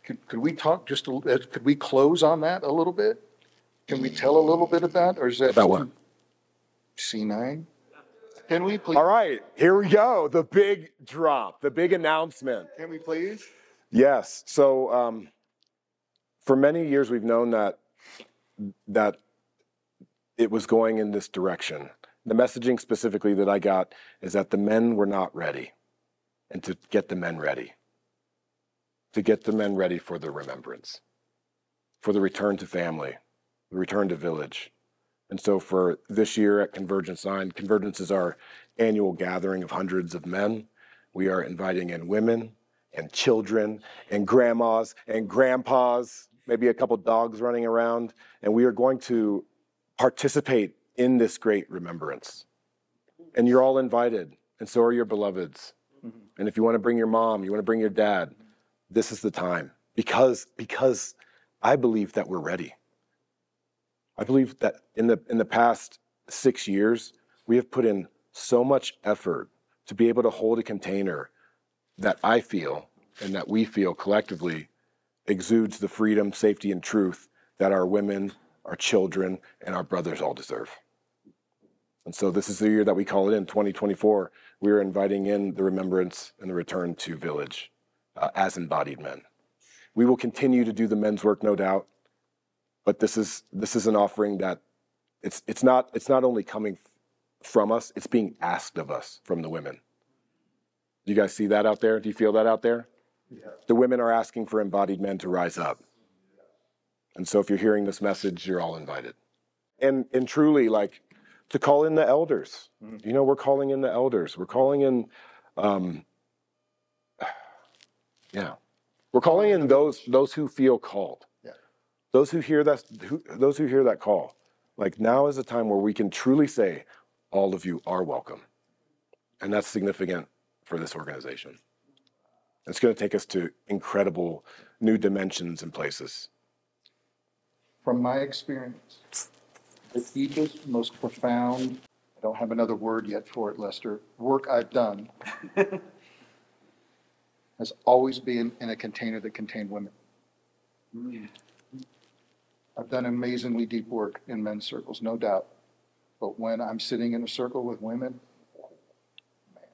Could we talk just could we close on that a little bit? Can we tell a little bit about, or is that about what? C9? Can we please? All right, here we go. The big drop, the big announcement. Can we please? Yes. So for many years, we've known that it was going in this direction. The messaging specifically that I got is that the men were not ready, and to get the men ready. To get the men ready for the remembrance, for the return to family, the return to village. And so for this year at Convergence 9, Convergence is our annual gathering of hundreds of men. We are inviting in women and children and grandmas and grandpas, maybe a couple dogs running around. And we are going to participate in this great remembrance. And you're all invited, and so are your beloveds. And if you want to bring your mom, you want to bring your dad, this is the time. Because I believe that we're ready. I believe that in the past 6 years, we have put in so much effort to be able to hold a container that I feel and that we feel collectively exudes the freedom, safety, and truth that our women, our children, and our brothers all deserve. And so this is the year that we call it in, 2024. We are inviting in the remembrance and the return to village as embodied men. We will continue to do the men's work, no doubt. But this is an offering that it's not only coming from us, it's being asked of us from the women. Do you guys see that out there? Do you feel that out there? Yeah. The women are asking for embodied men to rise up. And so if you're hearing this message, you're all invited. And truly, like, to call in the elders. You know, we're calling in the elders. We're calling in, we're calling in those who feel called. Those who hear that call, like, now is a time where we can truly say, all of you are welcome. And that's significant for this organization. It's going to take us to incredible new dimensions and places. From my experience, the deepest, most profound don't have another word yet for it, Lester, work I've done has always been in a container that contained women. I've done amazingly deep work in men's circles, no doubt. But when I'm sitting in a circle with women, man,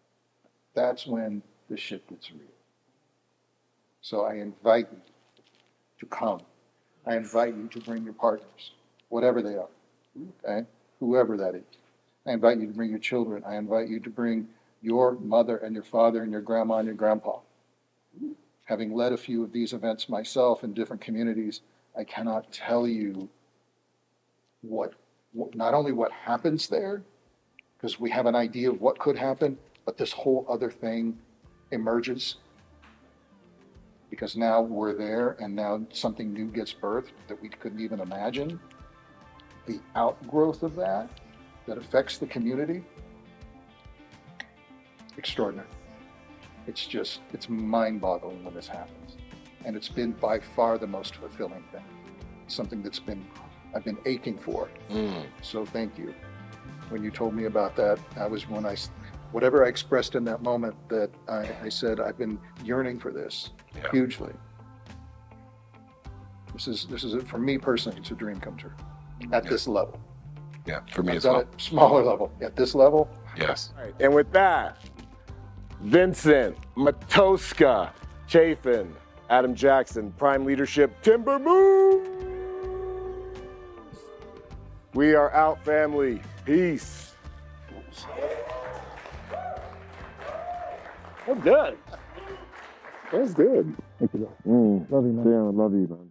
that's when the shit gets real. So I invite you to come. I invite you to bring your partners, whatever they are, okay? Whoever that is. I invite you to bring your children. I invite you to bring your mother and your father and your grandma and your grandpa. Having led a few of these events myself in different communities, I cannot tell you what not only what happens there, because we have an idea of what could happen, but this whole other thing emerges because now we're there and now something new gets birthed that we couldn't even imagine. The outgrowth of that affects the community, extraordinary. It's mind-boggling when this happens. And it's been by far the most fulfilling thing. Something I've been aching for. So thank you. When you told me about that, whatever I expressed in that moment, that I said, I've been yearning for this hugely. This is for me personally, it's a dream come true at this level. Yeah, for me I've as done well. it smaller level. At this level, Yes. All right. And with that, Vincent, Matoska, Chafin, Adam Jackson, Prime Leadership, Timber Moves. We are out, family. Peace. That's good. That's good. Thank you. Love you, man. Yeah, I love you, man.